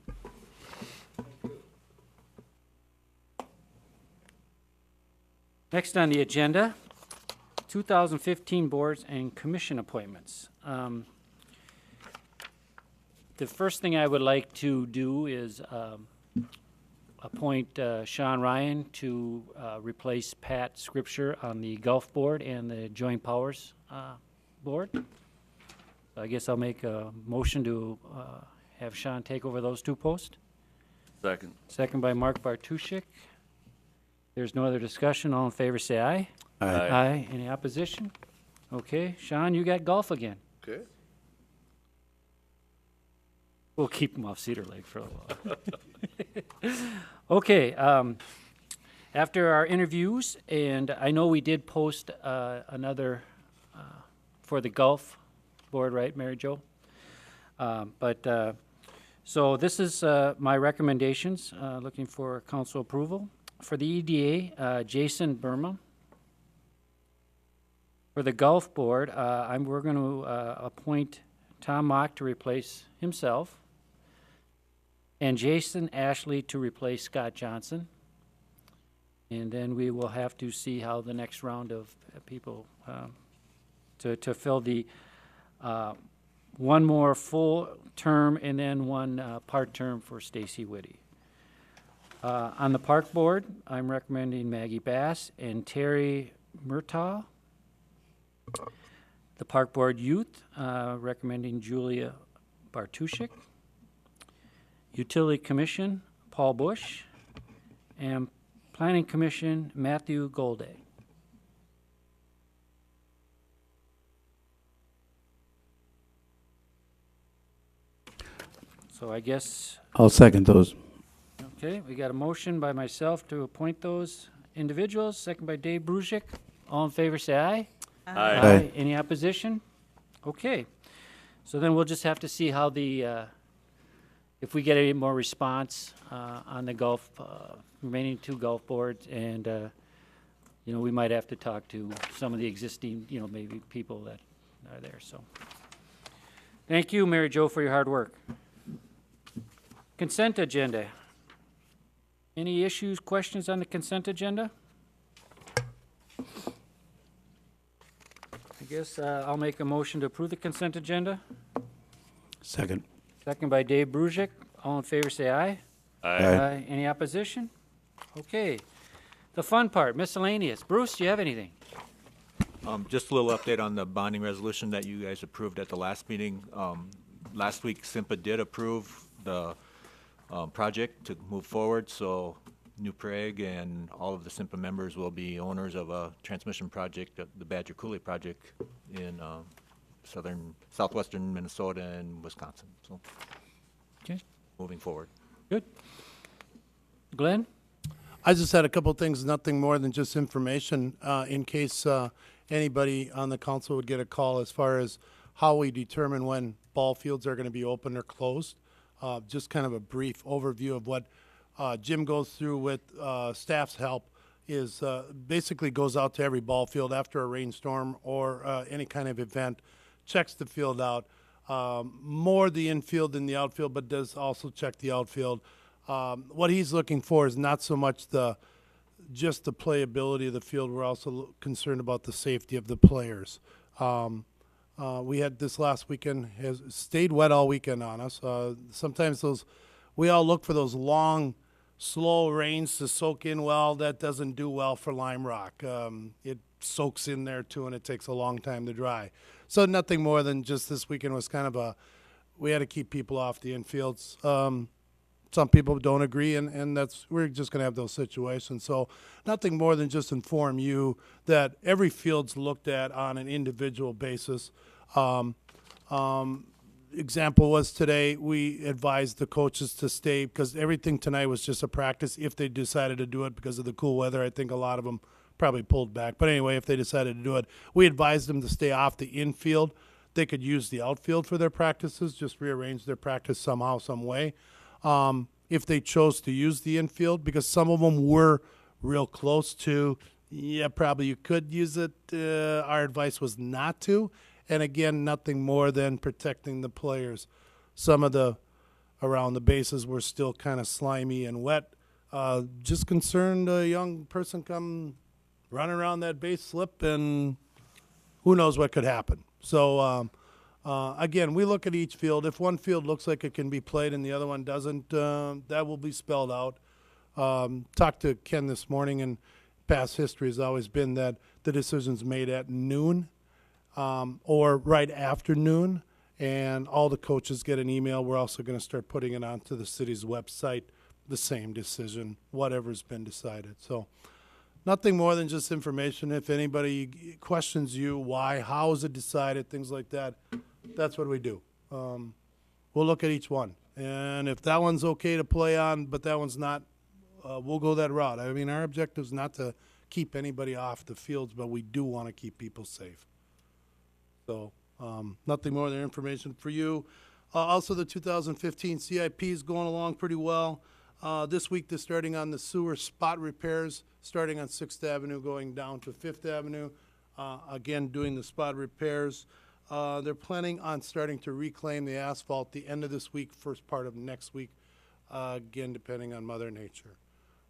Next on the agenda, 2015 boards and commission appointments. The first thing I would like to do is appoint Sean Ryan to replace Pat Scripture on the Gulf Board and the Joint Powers Board. I guess I'll make a motion to have Sean take over those two posts. Second. Second by Mark Bartuszczyk. There's no other discussion. All in favor, say aye. Aye. Aye. Any opposition? Okay, Sean, you got golf again. Okay. We'll keep him off Cedar Lake for a while. Okay, after our interviews, and I know we did post another for the Gulf Board, right, Mary Jo? So this is my recommendations, looking for council approval. For the EDA, Jason Burma. For the Gulf Board, we're going to appoint Tom Mock to replace himself, and Jason Ashley to replace Scott Johnson. And then we will have to see how the next round of people to fill the one more full term and then one part term for Stacy Whitty. On the Park Board, I'm recommending Maggie Bass and Terry Murtaugh. The Park Board Youth, recommending Julia Bartuszczyk. Utility Commission, Paul Bush. And Planning Commission, Matthew Golday. So I guess, I'll second those. okay, we got a motion by myself to appoint those individuals, second by Dave Brusick. All in favor, say aye. Aye. Any opposition? Okay. So then we'll just have to see how the, if we get any more response on the golf, remaining 2 golf boards, and, you know, we might have to talk to some of the existing, you know, maybe people that are there, so. Thank you, Mary Jo, for your hard work. Consent agenda. Any issues, questions on the consent agenda? I guess I'll make a motion to approve the consent agenda. Second. Second by Dave Brusick. All in favor, say aye. Aye. Any opposition? Okay. The fun part, miscellaneous. Bruce, do you have anything? Just a little update on the bonding resolution that you guys approved at the last meeting. Last week, SIMPA did approve the project to move forward, so New Prague and all of the SIMPA members will be owners of a transmission project, the Badger Coulee project in southwestern Minnesota and Wisconsin. So, okay, moving forward. Good. Glenn? I just had a couple of things, nothing more than just information, in case anybody on the council would get a call as far as how we determine when ball fields are going to be open or closed. Just kind of a brief overview of what Jim goes through with staff's help is basically goes out to every ball field after a rainstorm or any kind of event, checks the field out, more the infield than the outfield, but does also check the outfield. What he's looking for is not so much just the playability of the field. We're also concerned about the safety of the players. We had this last weekend, has stayed wet all weekend on us. Sometimes we all look for those long, slow rains to soak in well. That doesn't do well for Lime Rock. It soaks in there too, and it takes a long time to dry. So nothing more than just this weekend was kind of we had to keep people off the infields. Some people don't agree, and we're just going to have those situations. So nothing more than just inform you that every field's looked at on an individual basis. Example was today, we advised the coaches to stay because everything tonight was just a practice. If they decided to do it because of the cool weather, I think a lot of them probably pulled back. But anyway, if they decided to do it, we advised them to stay off the infield. They could use the outfield for their practices, just rearrange their practice somehow, some way. If they chose to use the infield, because some of them were real close to, yeah, probably you could use it. Our advice was not to. And again, nothing more than protecting the players. Some of the around the bases were still kind of slimy and wet. Just concerned a young person come running around that base slip, and who knows what could happen. So, again, we look at each field. If one field looks like it can be played and the other one doesn't, that will be spelled out. Talked to Ken this morning, and past history has always been that the decision's made at noon or right after noon, and all the coaches get an email. We're also going to start putting it onto the city's website, the same decision, whatever's been decided. So nothing more than just information. If anybody questions you, why, how is it decided, things like that, that's what we do. We'll look at each one. And if that one's okay to play on, but that one's not, we'll go that route. I mean, our objective is not to keep anybody off the fields, but we do want to keep people safe. So nothing more than information for you. Also, the 2015 CIP is going along pretty well. This week, they're starting on the sewer spot repairs, starting on 6th Avenue, going down to 5th Avenue. Again, doing the spot repairs. They're planning on starting to reclaim the asphalt the end of this week, first part of next week, again, depending on Mother Nature.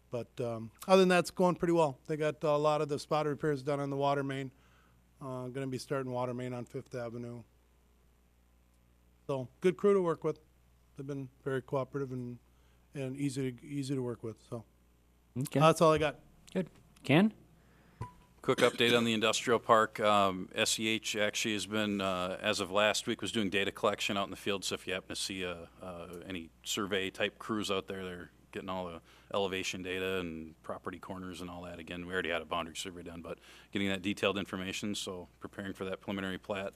But other than that, it's going pretty well. They got a lot of the spot repairs done on the water main. Going to be starting water main on 5th Avenue. So, good crew to work with. They've been very cooperative and easy to work with. So, okay. That's all I got. Good. Ken? Quick update on the industrial park. SEH actually has been, as of last week, was doing data collection out in the field. So if you happen to see any survey type crews out there, they're getting all the elevation data and property corners and all that. Again, we already had a boundary survey done, but getting that detailed information. So preparing for that preliminary plat.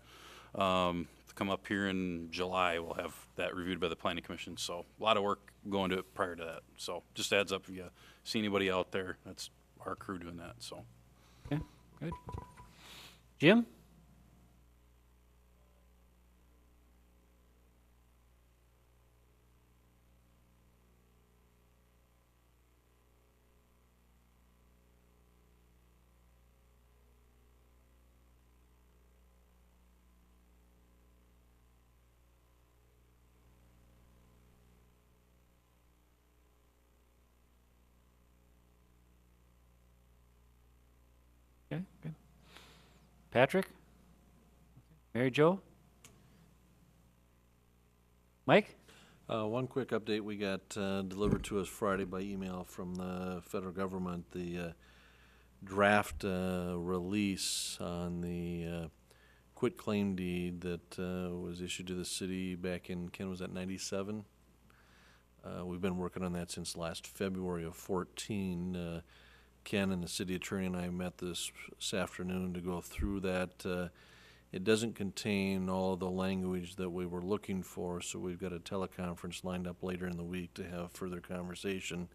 To come up here in July, we'll have that reviewed by the Planning Commission. So a lot of work going to it prior to that. So just adds up if you see anybody out there, that's our crew doing that. So. Okay, good. Jim? Okay, good. Patrick? Mary Jo? Mike? One quick update, we got delivered to us Friday by email from the federal government, the draft release on the quitclaim deed that was issued to the city back in, Ken, was that 97? We've been working on that since last February of 14. Ken and the city attorney and I met this afternoon to go through that. It doesn't contain all of the language that we were looking for, so we've got a teleconference lined up later in the week to have further conversation,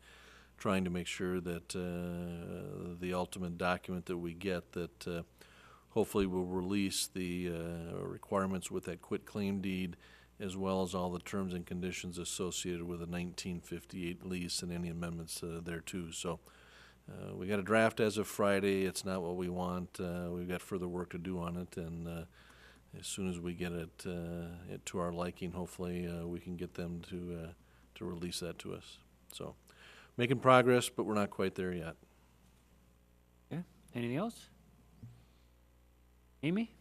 trying to make sure that the ultimate document that we get that hopefully will release the requirements with that quitclaim deed, as well as all the terms and conditions associated with the 1958 lease and any amendments thereto. So we got a draft as of Friday. It's not what we want. We've got further work to do on it, and as soon as we get it to our liking, hopefully we can get them to release that to us. So making progress, but we're not quite there yet. Okay. Anything else? Amy?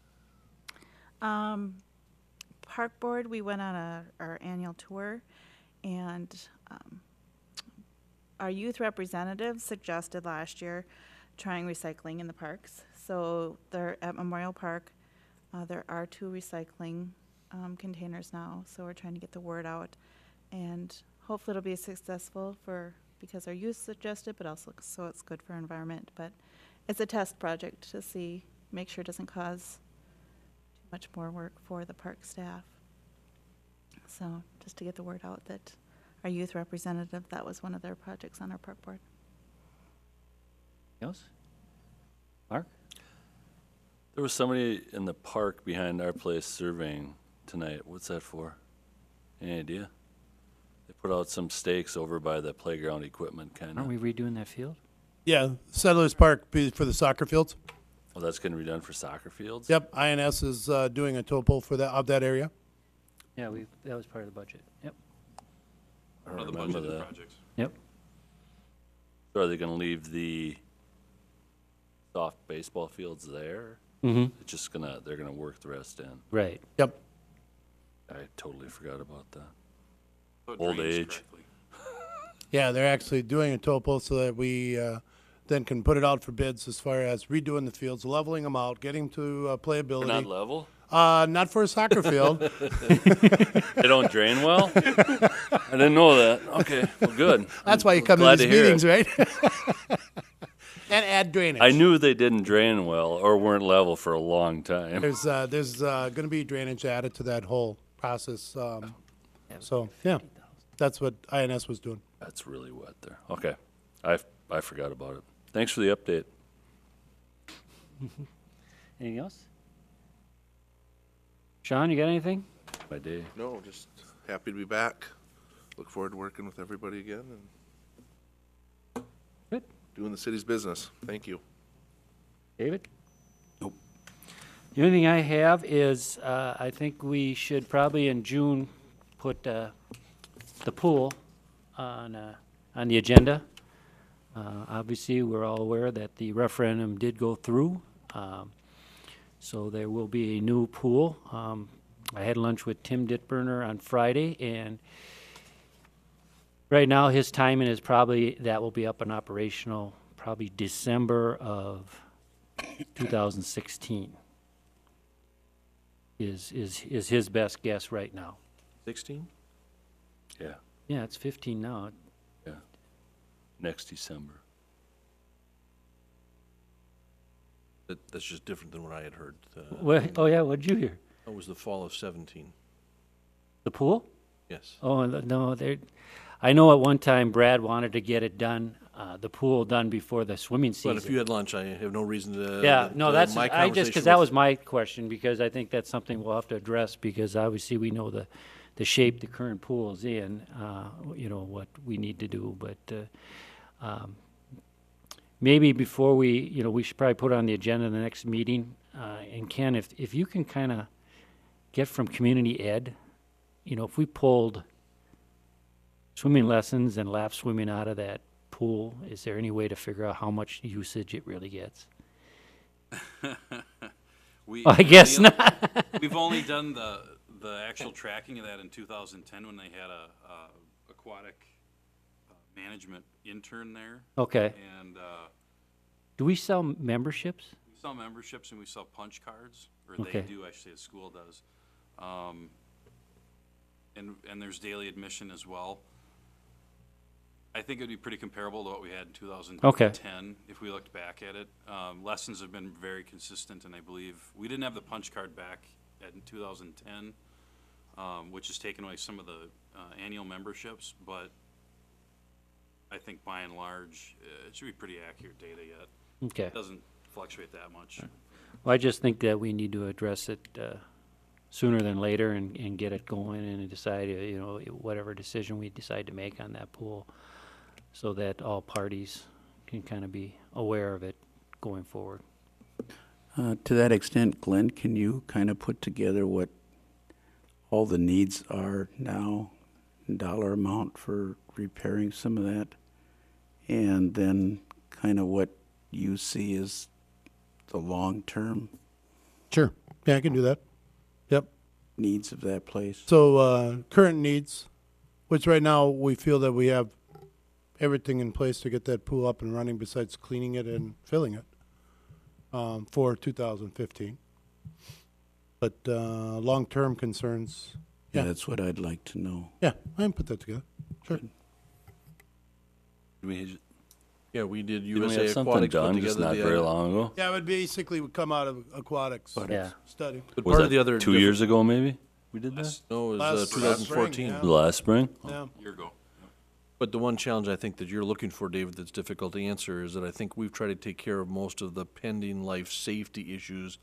Park Board, we went on our annual tour, and our youth representatives suggested last year trying recycling in the parks. So they're at Memorial Park. There are 2 recycling containers now, so we're trying to get the word out, and hopefully it'll be successful because our youth suggested, but also so it's good for environment. But it's a test project to make sure it doesn't cause too much more work for the park staff. So just to get the word out that our youth representative, that was one of their projects on our park board. Else? Mark? There was somebody in the park behind our place surveying tonight. What's that for? Any idea? They put out some stakes over by the playground equipment, kind Aren't of. we redoing that field? Yeah, Settlers Park for the soccer fields. Oh, that's going to be done for soccer fields? Yep, INS is doing a topo for that area. Yeah, that was part of the budget. Yep. I don't remember that. Yep. So are they going to leave the soft baseball fields there? Mm-hmm. It's just they're gonna work the rest in. Right. Yep. I totally forgot about that. Old age. Yeah, they're actually doing a topo so that we then can put it out for bids as far as redoing the fields, leveling them out, getting to playability. They're not level? Not for a soccer field. They don't drain well? I didn't know that. Okay, well, good. That's why you come to these meetings, right? And add drainage. I knew they didn't drain well or weren't level for a long time. There's going to be drainage added to that whole process. So, yeah, that's what INS was doing. That's really wet there. Okay, I forgot about it. Thanks for the update. Anything else? Sean, you got anything? My day. No, just happy to be back. Look forward to working with everybody again and Good. doing the city's business. Thank you. David? Nope. The only thing I have is I think we should probably in June put the pool on the agenda. Obviously, we're all aware that the referendum did go through. So there will be a new pool. I had lunch with Tim Dittburner on Friday, and right now his timing is probably that will be up and operational probably December of 2016 is his best guess right now. 16? Yeah. Yeah, it's 15 now. Yeah. Next December. That's just different than what I had heard. Oh yeah, what'd you hear? It was the fall of 17. The pool? Yes. Oh no, I know at one time Brad wanted to get it done, the pool done before the swimming season. But if you had lunch, I have no reason to. Yeah, no, that's my I just because conversation that was my question, because I think that's something we'll have to address, because obviously we know the shape the current pool is in, you know what we need to do, but maybe before we should probably put it on the agenda in the next meeting. And Ken, if you can kind of get from community ed, if we pulled swimming lessons and lap swimming out of that pool, is there any way to figure out how much usage it really gets? I guess not. We've only done the actual tracking of that in 2010 when they had a aquatic management intern there. Okay. And Do we sell memberships? we sell memberships and we sell punch cards, or Okay. they do, actually, the school does. And there's daily admission as well. I think it'd be pretty comparable to what we had in 2010 Okay. if we looked back at it. Lessons have been very consistent, and I believe we didn't have the punch card back in 2010, which has taken away some of the annual memberships, but I think by and large, it should be pretty accurate data yet. Okay. It doesn't fluctuate that much. Well, I just think that we need to address it sooner than later and get it going and decide, whatever decision we decide to make on that pool, so that all parties can kind of be aware of it going forward. To that extent, Glenn, can you kind of put together what all the needs are now, dollar amount for repairing some of that, and then kind of what you see as the long-term Sure. Yeah, I can do that. Yep. needs of that place? So, current needs, which right now we feel that we have everything in place to get that pool up and running besides cleaning it and filling it, for 2015. But, long-term concerns, Yeah, Yeah. that's what I'd like to know. yeah, I can put that together. Sure. Yeah, we did Didn't we USA have something Aquatics put done just together not the very item. long ago? Yeah, it would basically would come out of aquatics Yeah. study. But Was part that of the other 2 years ago, maybe? We did that? No, it was Last 2014. spring, yeah. Last spring? Yeah. A year ago. But the one challenge I think that you're looking for, David, that's difficult to answer is that I think we've tried to take care of most of the pending life safety issues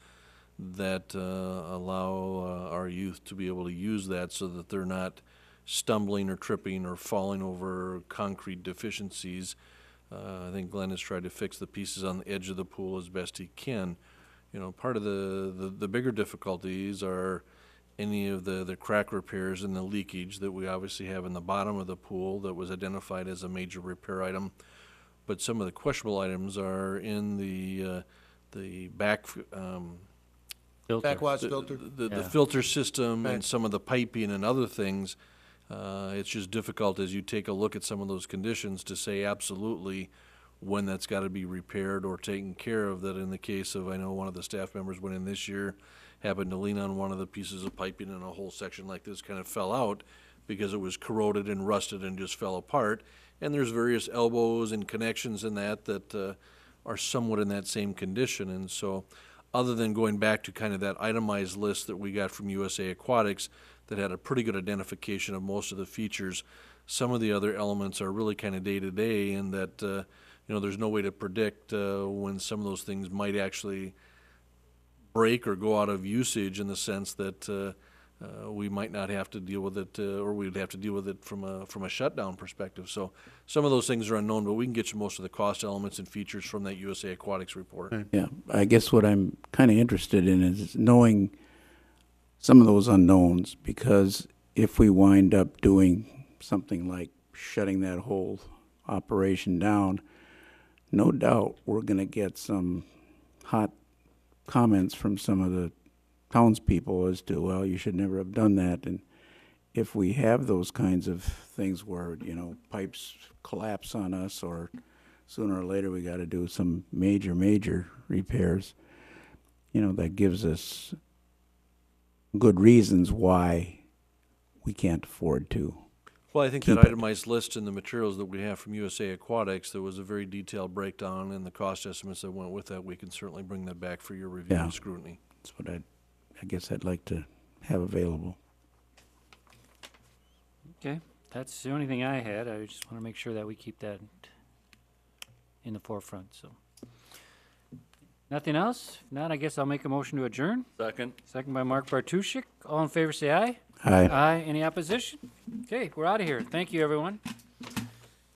that allow our youth to be able to use that so that they're not stumbling or tripping or falling over concrete deficiencies. I think Glenn has tried to fix the pieces on the edge of the pool as best he can. Part of the bigger difficulties are any of the crack repairs and the leakage that we obviously have in the bottom of the pool that was identified as a major repair item. But some of the questionable items are in the back, Filter. Backwatch filter. the Yeah. filter system Right. and some of the piping and other things. It's just difficult as you take a look at some of those conditions to say absolutely when that's got to be repaired or taken care of. That in the case of, I know one of the staff members went in this year, happened to lean on one of the pieces of piping and a whole section like this kind of fell out because it was corroded and rusted and just fell apart. And there's various elbows and connections in that are somewhat in that same condition. And so other than going back to kind of that itemized list that we got from USA Aquatics that had a pretty good identification of most of the features, some of the other elements are really kind of day-to-day, and that, there's no way to predict when some of those things might actually break or go out of usage, in the sense that we might not have to deal with it, or we'd have to deal with it from a shutdown perspective. So some of those things are unknown, but we can get you most of the cost elements and features from that USA Aquatics report. Yeah, I guess what I'm kind of interested in is knowing some of those unknowns, because if we wind up doing something like shutting that whole operation down, no doubt we're going to get some hot comments from some of the townspeople as to, well, you should never have done that. And if we have those kinds of things where, pipes collapse on us, or sooner or later we got to do some major repairs, that gives us good reasons why we can't afford to. Well, I think Keep that it. itemized list in the materials that we have from USA Aquatics, there was a very detailed breakdown, and the cost estimates that went with that, we can certainly bring that back for your review Yeah. and scrutiny. That's what I guess I'd like to have available. Okay, that's the only thing I had. I just want to make sure that we keep that in the forefront, so. Nothing else? If not, I guess I'll make a motion to adjourn. Second. Second by Mark Bartuszczyk. All in favor, say aye. Aye. Aye. Any opposition? Okay, we're out of here. Thank you, everyone.